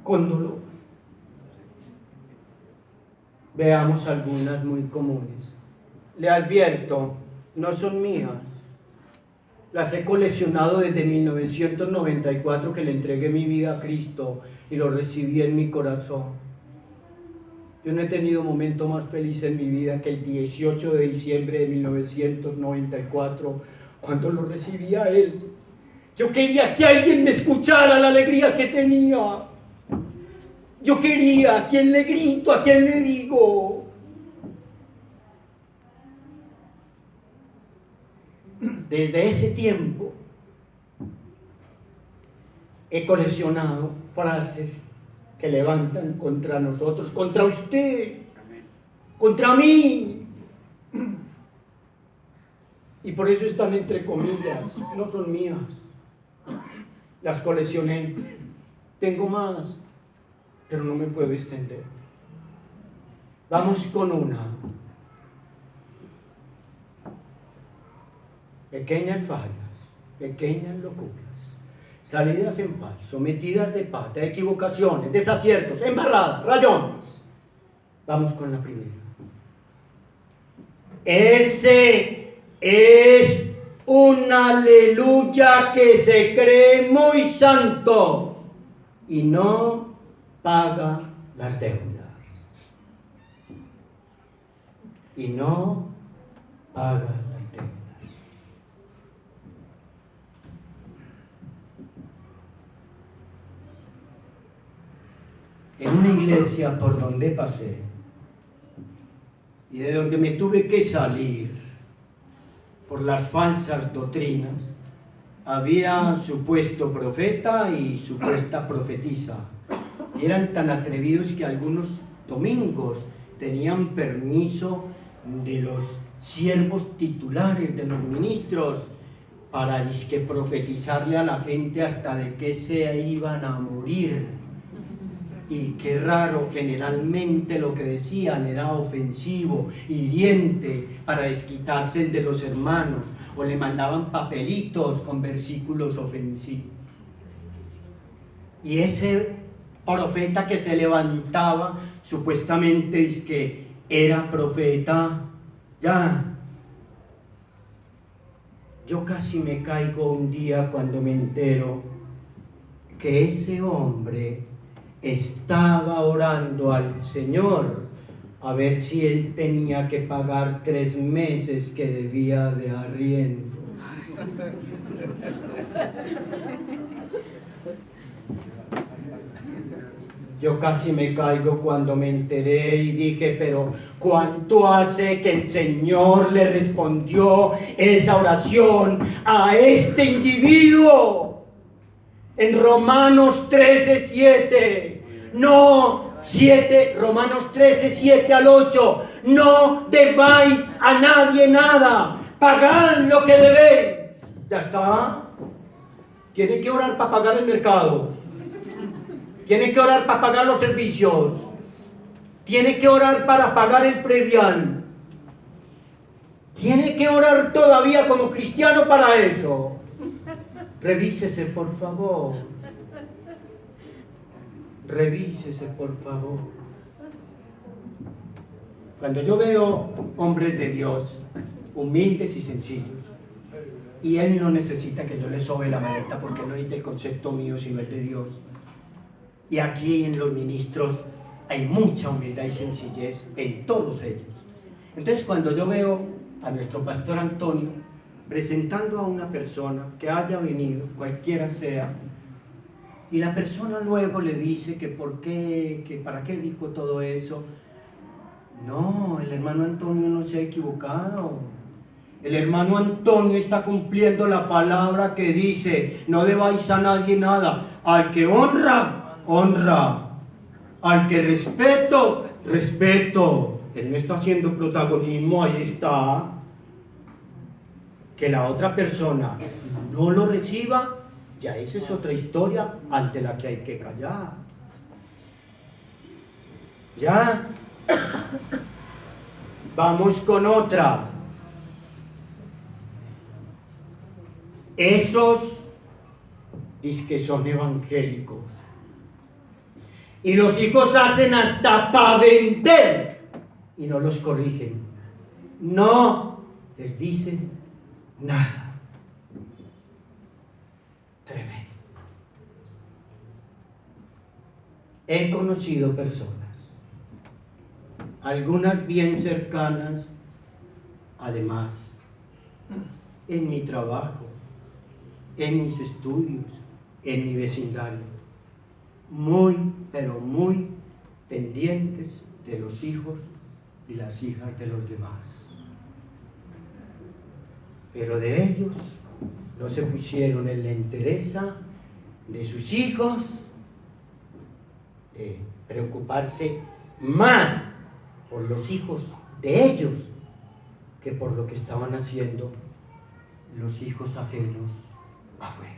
A: Con dolor. Veamos algunas muy comunes. Le advierto, no son mías. Las he coleccionado desde 1994, que le entregué mi vida a Cristo y lo recibí en mi corazón. Yo no he tenido momento más feliz en mi vida que el 18 de diciembre de 1994, cuando lo recibí a Él. Yo quería que alguien me escuchara la alegría que tenía. Yo quería, ¿a quién le grito? ¿A quién le digo? Desde ese tiempo he coleccionado frases que levantan contra nosotros, contra usted, contra mí. Y por eso están entre comillas, no son mías. Las coleccioné. Tengo más, pero no me puedo extender. Vamos con una. Pequeñas fallas, pequeñas locuras, salidas en falso, metidas de pata, equivocaciones, desaciertos, embarradas, rayones. Vamos con la primera. Ese es un aleluya que se cree muy santo y no paga las deudas. Y no paga las deudas. En una iglesia por donde pasé y de donde me tuve que salir por las falsas doctrinas, había supuesto profeta y supuesta profetisa. Y eran tan atrevidos que algunos domingos tenían permiso de los siervos titulares, de los ministros, para disque profetizarle a la gente hasta de que se iban a morir. Y qué raro, generalmente lo que decían era ofensivo, hiriente, para desquitarse de los hermanos, o le mandaban papelitos con versículos ofensivos. Y ese profeta que se levantaba, supuestamente es que era profeta, ya. Yo casi me caigo un día cuando me entero que ese hombre estaba orando al Señor a ver si él tenía que pagar 3 meses que debía de arriendo. Yo casi me caigo cuando me enteré y dije, pero ¿cuánto hace que el Señor le respondió esa oración a este individuo? En Romanos 13:7, no, 7, Romanos 13:7 al 8, no debáis a nadie nada, pagad lo que debéis. Ya está. Tiene que orar para pagar el mercado. Tiene que orar para pagar los servicios. Tiene que orar para pagar el predial. Tiene que orar todavía como cristiano para eso. Revísese, por favor. Revísese, por favor. Cuando yo veo hombres de Dios, humildes y sencillos, y Él no necesita que yo le sobe la maleta porque no es del concepto mío, sino el de Dios. Y aquí en los ministros hay mucha humildad y sencillez en todos ellos. Entonces, cuando yo veo a nuestro pastor Antonio presentando a una persona que haya venido, cualquiera sea, y la persona luego le dice que por qué, que para qué dijo todo eso. No, el hermano Antonio no se ha equivocado. El hermano Antonio está cumpliendo la palabra que dice, no debáis a nadie nada. Al que honra, honra. Al que respeto, respeto. Él no está haciendo protagonismo, ahí está. Que la otra persona no lo reciba, ya esa es otra historia ante la que hay que callar. Ya. Vamos con otra. Esos dizque son evangélicos. Y los hijos hacen hasta para vender y no los corrigen. No les dicen nada. Tremendo. He conocido personas, algunas bien cercanas, además, en mi trabajo, en mis estudios, en mi vecindario, muy, pero muy pendientes de los hijos y las hijas de los demás. Pero de ellos no se pusieron en la entereza de sus hijos, de preocuparse más por los hijos de ellos que por lo que estaban haciendo los hijos ajenos afuera.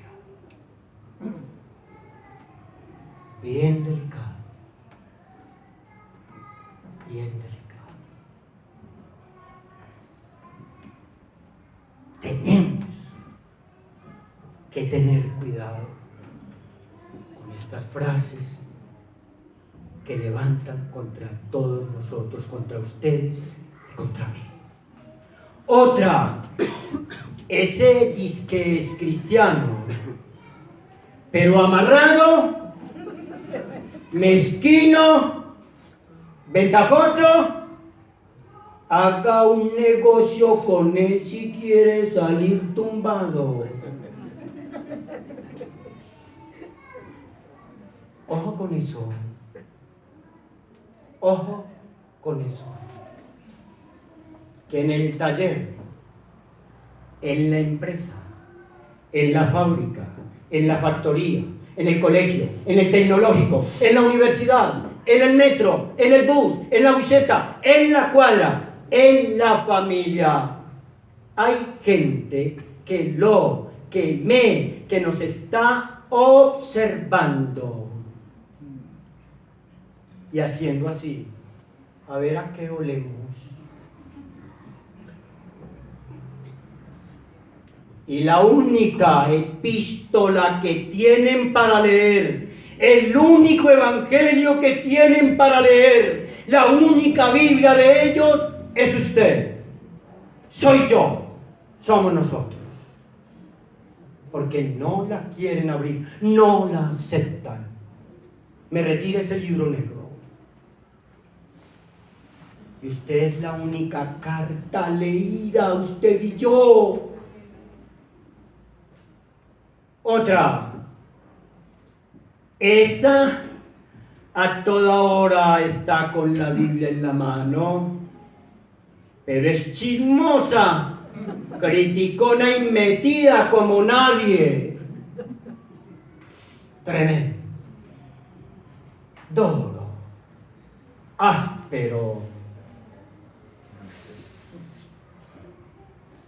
A: Bien delicado. Bien delicado. Tenemos que tener cuidado con estas frases que levantan contra todos nosotros, contra ustedes y contra mí. Otra, ese disque es cristiano, pero amarrado, mezquino, ventajoso, haga un negocio con él si quiere salir tumbado. Ojo con eso. Ojo con eso. Que en el taller, en la empresa, en la fábrica, en la factoría, en el colegio, en el tecnológico, en la universidad, en el metro, en el bus, en la buseta, en la cuadra, en la familia, hay gente que nos está observando. y haciendo así, a ver a qué olemos. Y la única epístola que tienen para leer, el único evangelio que tienen para leer, la única Biblia de ellos es usted. Soy yo. Somos nosotros. Porque no la quieren abrir, no la aceptan. Me retira ese libro negro. Y usted es la única carta leída, usted y yo. Otra. Esa a toda hora está con la Biblia en la mano, pero es chismosa, criticona y metida como nadie. Tremendo, duro, áspero,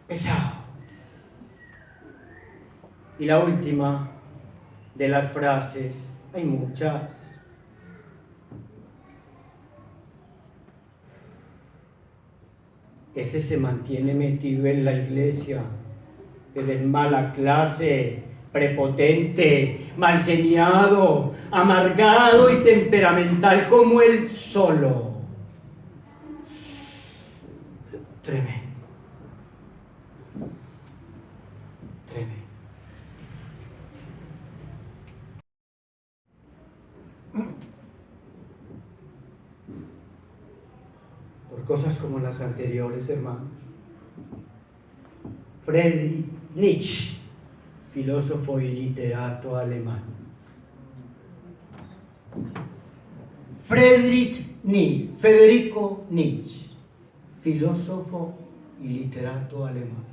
A: pesado. Y la última de las frases, hay muchas. Ese se mantiene metido en la iglesia, pero en mala clase, prepotente, malgeniado, amargado y temperamental como él solo. Tremendo. Tremendo. Por cosas como las anteriores, hermanos. Friedrich Nietzsche, filósofo y literato alemán. Federico Nietzsche, filósofo y literato alemán.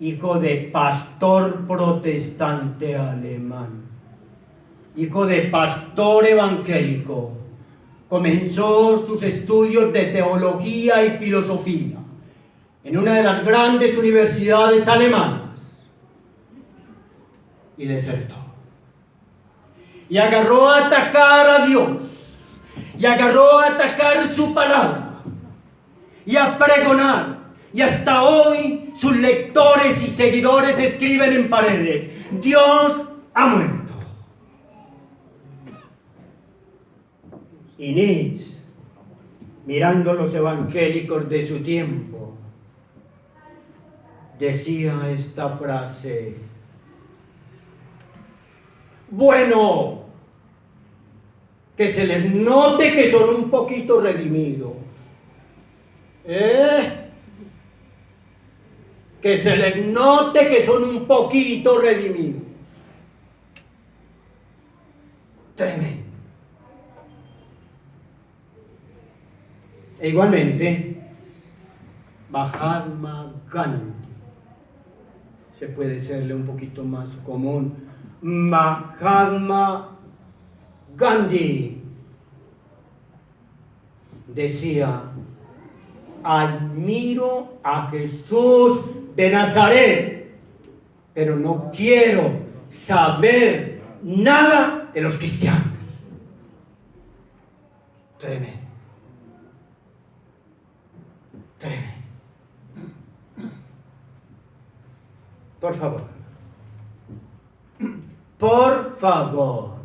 A: Hijo de pastor protestante alemán. Hijo de pastor evangélico. Comenzó sus estudios de teología y filosofía en una de las grandes universidades alemanas y desertó. Y agarró a atacar a Dios, y agarró a atacar su palabra, y a pregonar, y hasta hoy sus lectores y seguidores escriben en paredes: Dios ha muerto. Y Nietzsche, mirando los evangélicos de su tiempo, decía esta frase: bueno, que se les note que son un poquito redimidos. Que se les note que son un poquito redimidos. Tremendo. E igualmente, Mahatma Gandhi, se puede serle un poquito más común, Mahatma Gandhi decía: admiro a Jesús de Nazaret, pero no quiero saber nada de los cristianos. Tremendo. Tremendo. Por favor. Por favor.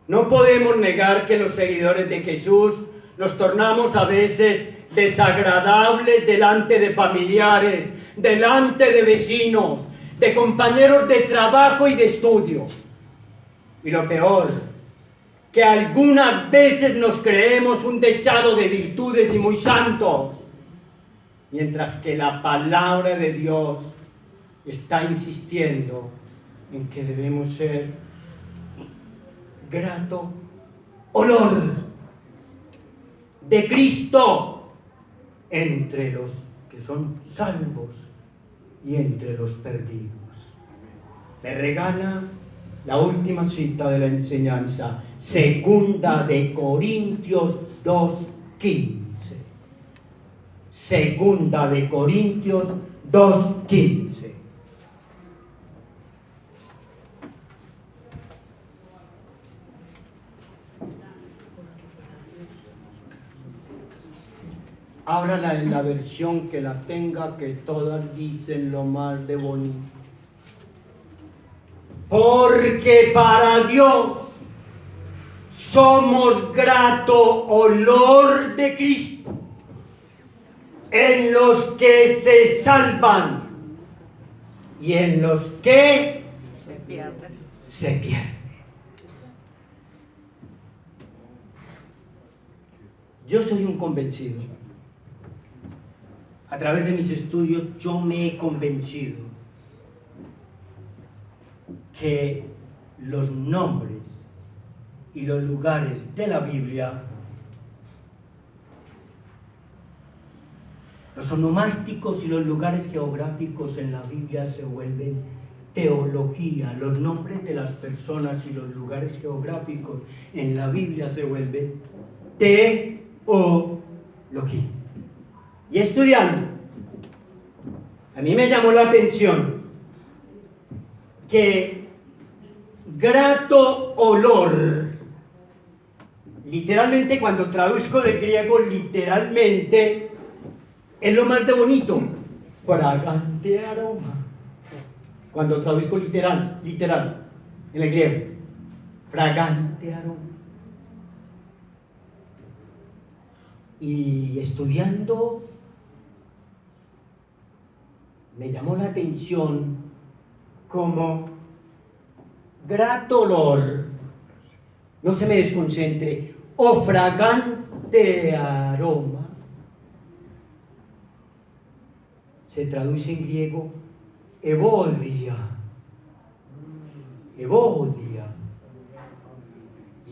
A: No podemos negar que los seguidores de Jesús nos tornamos a veces desagradables delante de familiares, delante de vecinos, de compañeros de trabajo y de estudio. Y lo peor, que algunas veces nos creemos un dechado de virtudes y muy santos, mientras que la palabra de Dios está insistiendo en que debemos ser grato olor de Cristo entre los que son salvos y entre los perdidos. Me regala la última cita de la enseñanza, 2 de Corintios 2:15. 2 de Corintios 2:15. Ábrala en la versión que la tenga, que todas dicen lo más de bonito. Porque para Dios somos grato olor de Cristo en los que se salvan y en los que se pierden. Yo soy un convencido. A través de mis estudios yo me he convencido que los nombres y los lugares de la Biblia, los onomásticos y los lugares geográficos en la Biblia se vuelven teología. Los nombres de las personas y los lugares geográficos en la Biblia se vuelven teología. Y estudiando, a mí me llamó la atención que grato olor, literalmente cuando traduzco del griego, literalmente es lo más de bonito, fragante aroma. Cuando traduzco literal, en el griego, fragante aroma. Y estudiando, me llamó la atención como grato olor, no se me desconcentre, o fragante aroma, se traduce en griego evodia. Y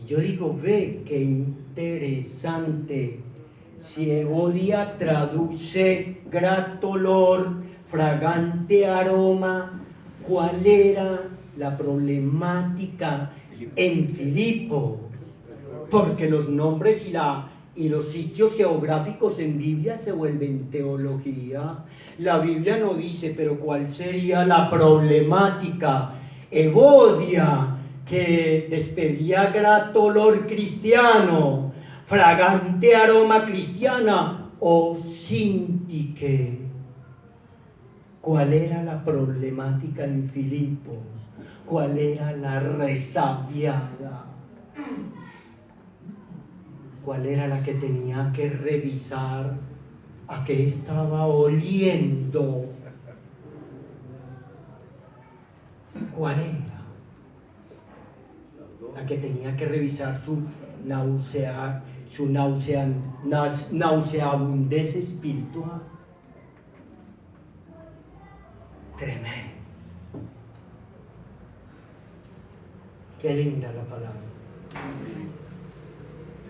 A: yo digo, ve qué interesante. Si evodia traduce grato olor, fragante aroma, ¿cuál era la problemática en Filipo? Porque los nombres y los sitios geográficos en Biblia se vuelven teología. La Biblia no dice, pero ¿cuál sería la problemática? Evodia, que despedía grato olor cristiano, fragante aroma cristiana, o Sintique. ¿Cuál era la problemática en Filipos? ¿Cuál era la resabiada? ¿Cuál era la que tenía que revisar a qué estaba oliendo? ¿Cuál era? La que tenía que revisar su nauseabundez espiritual. Tremendo. Qué linda la palabra.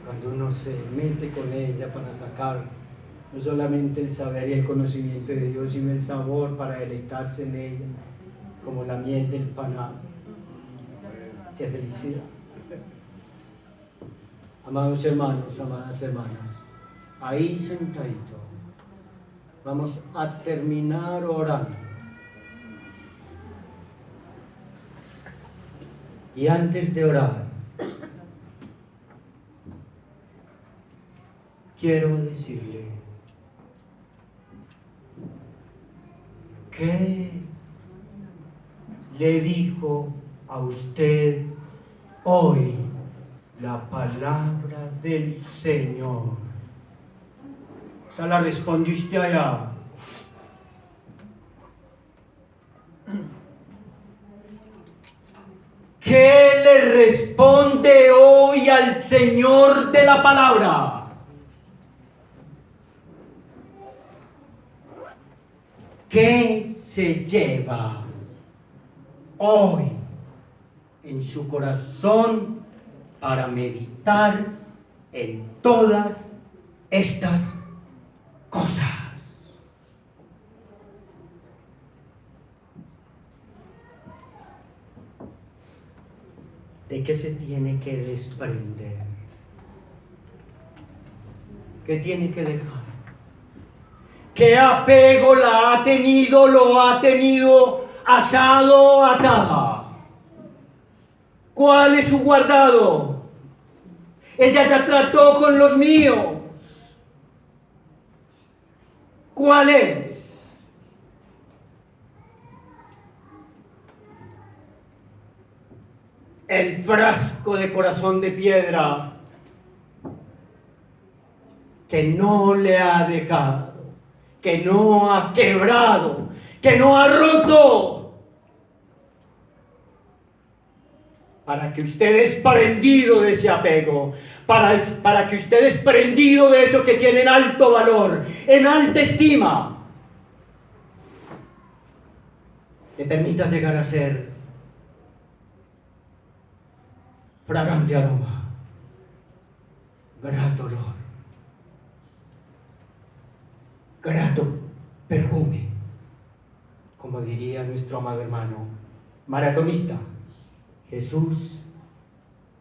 A: Cuando uno se mete con ella para sacar no solamente el saber y el conocimiento de Dios, sino el sabor para deleitarse en ella, como la miel del panal. Qué felicidad. Amados hermanos, amadas hermanas, ahí sentadito, vamos a terminar orando. Y antes de orar, quiero decirle ¿qué le dijo a usted hoy la palabra del Señor? O sea, la responde usted allá. ¿Qué le responde hoy al Señor de la palabra? ¿Qué se lleva hoy en su corazón para meditar en todas estas cosas? ¿De qué se tiene que desprender? ¿Qué tiene que dejar? ¿Qué apego lo ha tenido atado, atada? ¿Cuál es su guardado? Ella ya trató con los míos. ¿Cuál es? El frasco de corazón de piedra que no le ha dejado, que no ha quebrado, que no ha roto, para que usted desprendido de ese apego, para que usted desprendido de eso que tiene en alto valor, en alta estima, le permita llegar a ser fragante aroma, grato olor, grato perfume, como diría nuestro amado hermano maratonista Jesús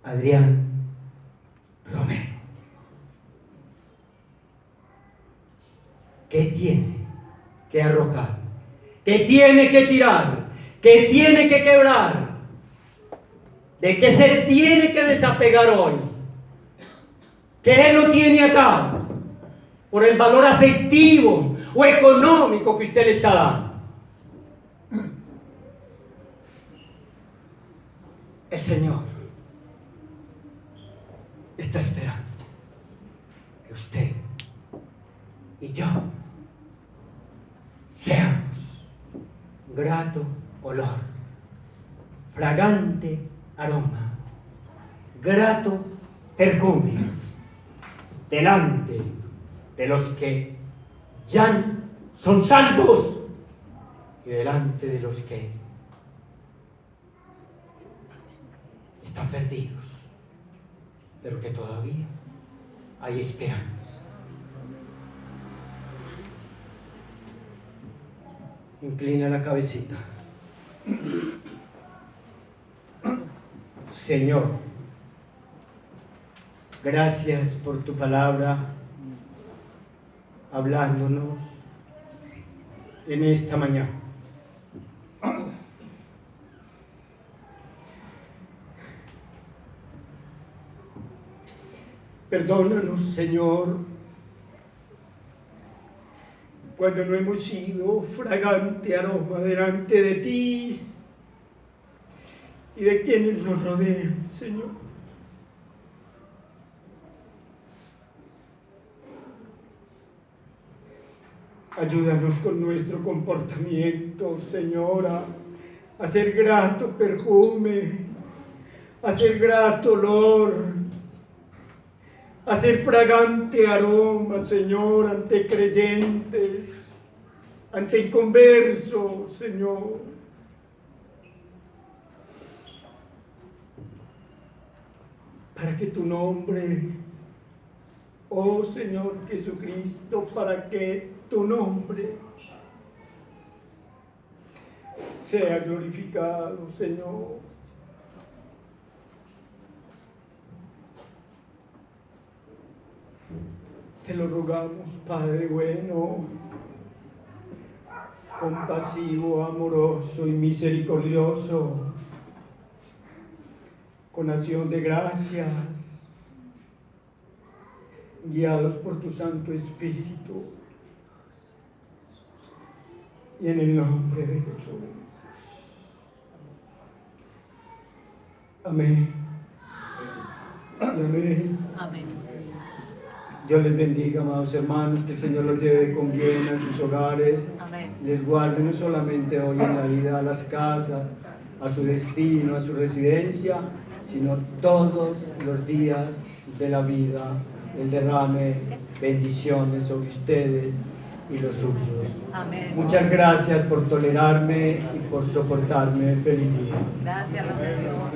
A: Adrián Romero. ¿Qué tiene que arrojar? ¿Qué tiene que tirar? ¿Qué tiene que quebrar? ¿De qué se tiene que desapegar hoy? ¿Qué lo tiene atado por el valor afectivo o económico que usted le está dando? El Señor está esperando que usted y yo seamos grato olor, fragante aroma, grato perfume delante de los que ya son salvos y delante de los que están perdidos, pero que todavía hay esperanza. Inclina la cabecita. Señor, gracias por tu palabra hablándonos en esta mañana. Perdónanos, Señor, cuando no hemos sido fragante aroma delante de ti y de quienes nos rodean, Señor. Ayúdanos con nuestro comportamiento, Señora, a ser grato perfume, a ser grato olor, a ser fragante aroma, Señor, ante creyentes, ante inconversos, Señor. Para que tu nombre, oh Señor Jesucristo, para que tu nombre sea glorificado, Señor. Te lo rogamos, Padre bueno, compasivo, amoroso y misericordioso, con acción de gracias, guiados por tu Santo Espíritu, y en el nombre de Jesús. Amén. Y amén.
C: Amén.
A: Dios les bendiga, amados hermanos, que el Señor los lleve con bien a sus hogares.
C: Amén.
A: Les guarde no solamente hoy en la ida a las casas, a su destino, a su residencia, sino todos los días de la vida. Él derrame bendiciones sobre ustedes y los suyos.
C: Amén.
A: Muchas gracias por tolerarme y por soportarme. Feliz día.
C: Gracias, Señor.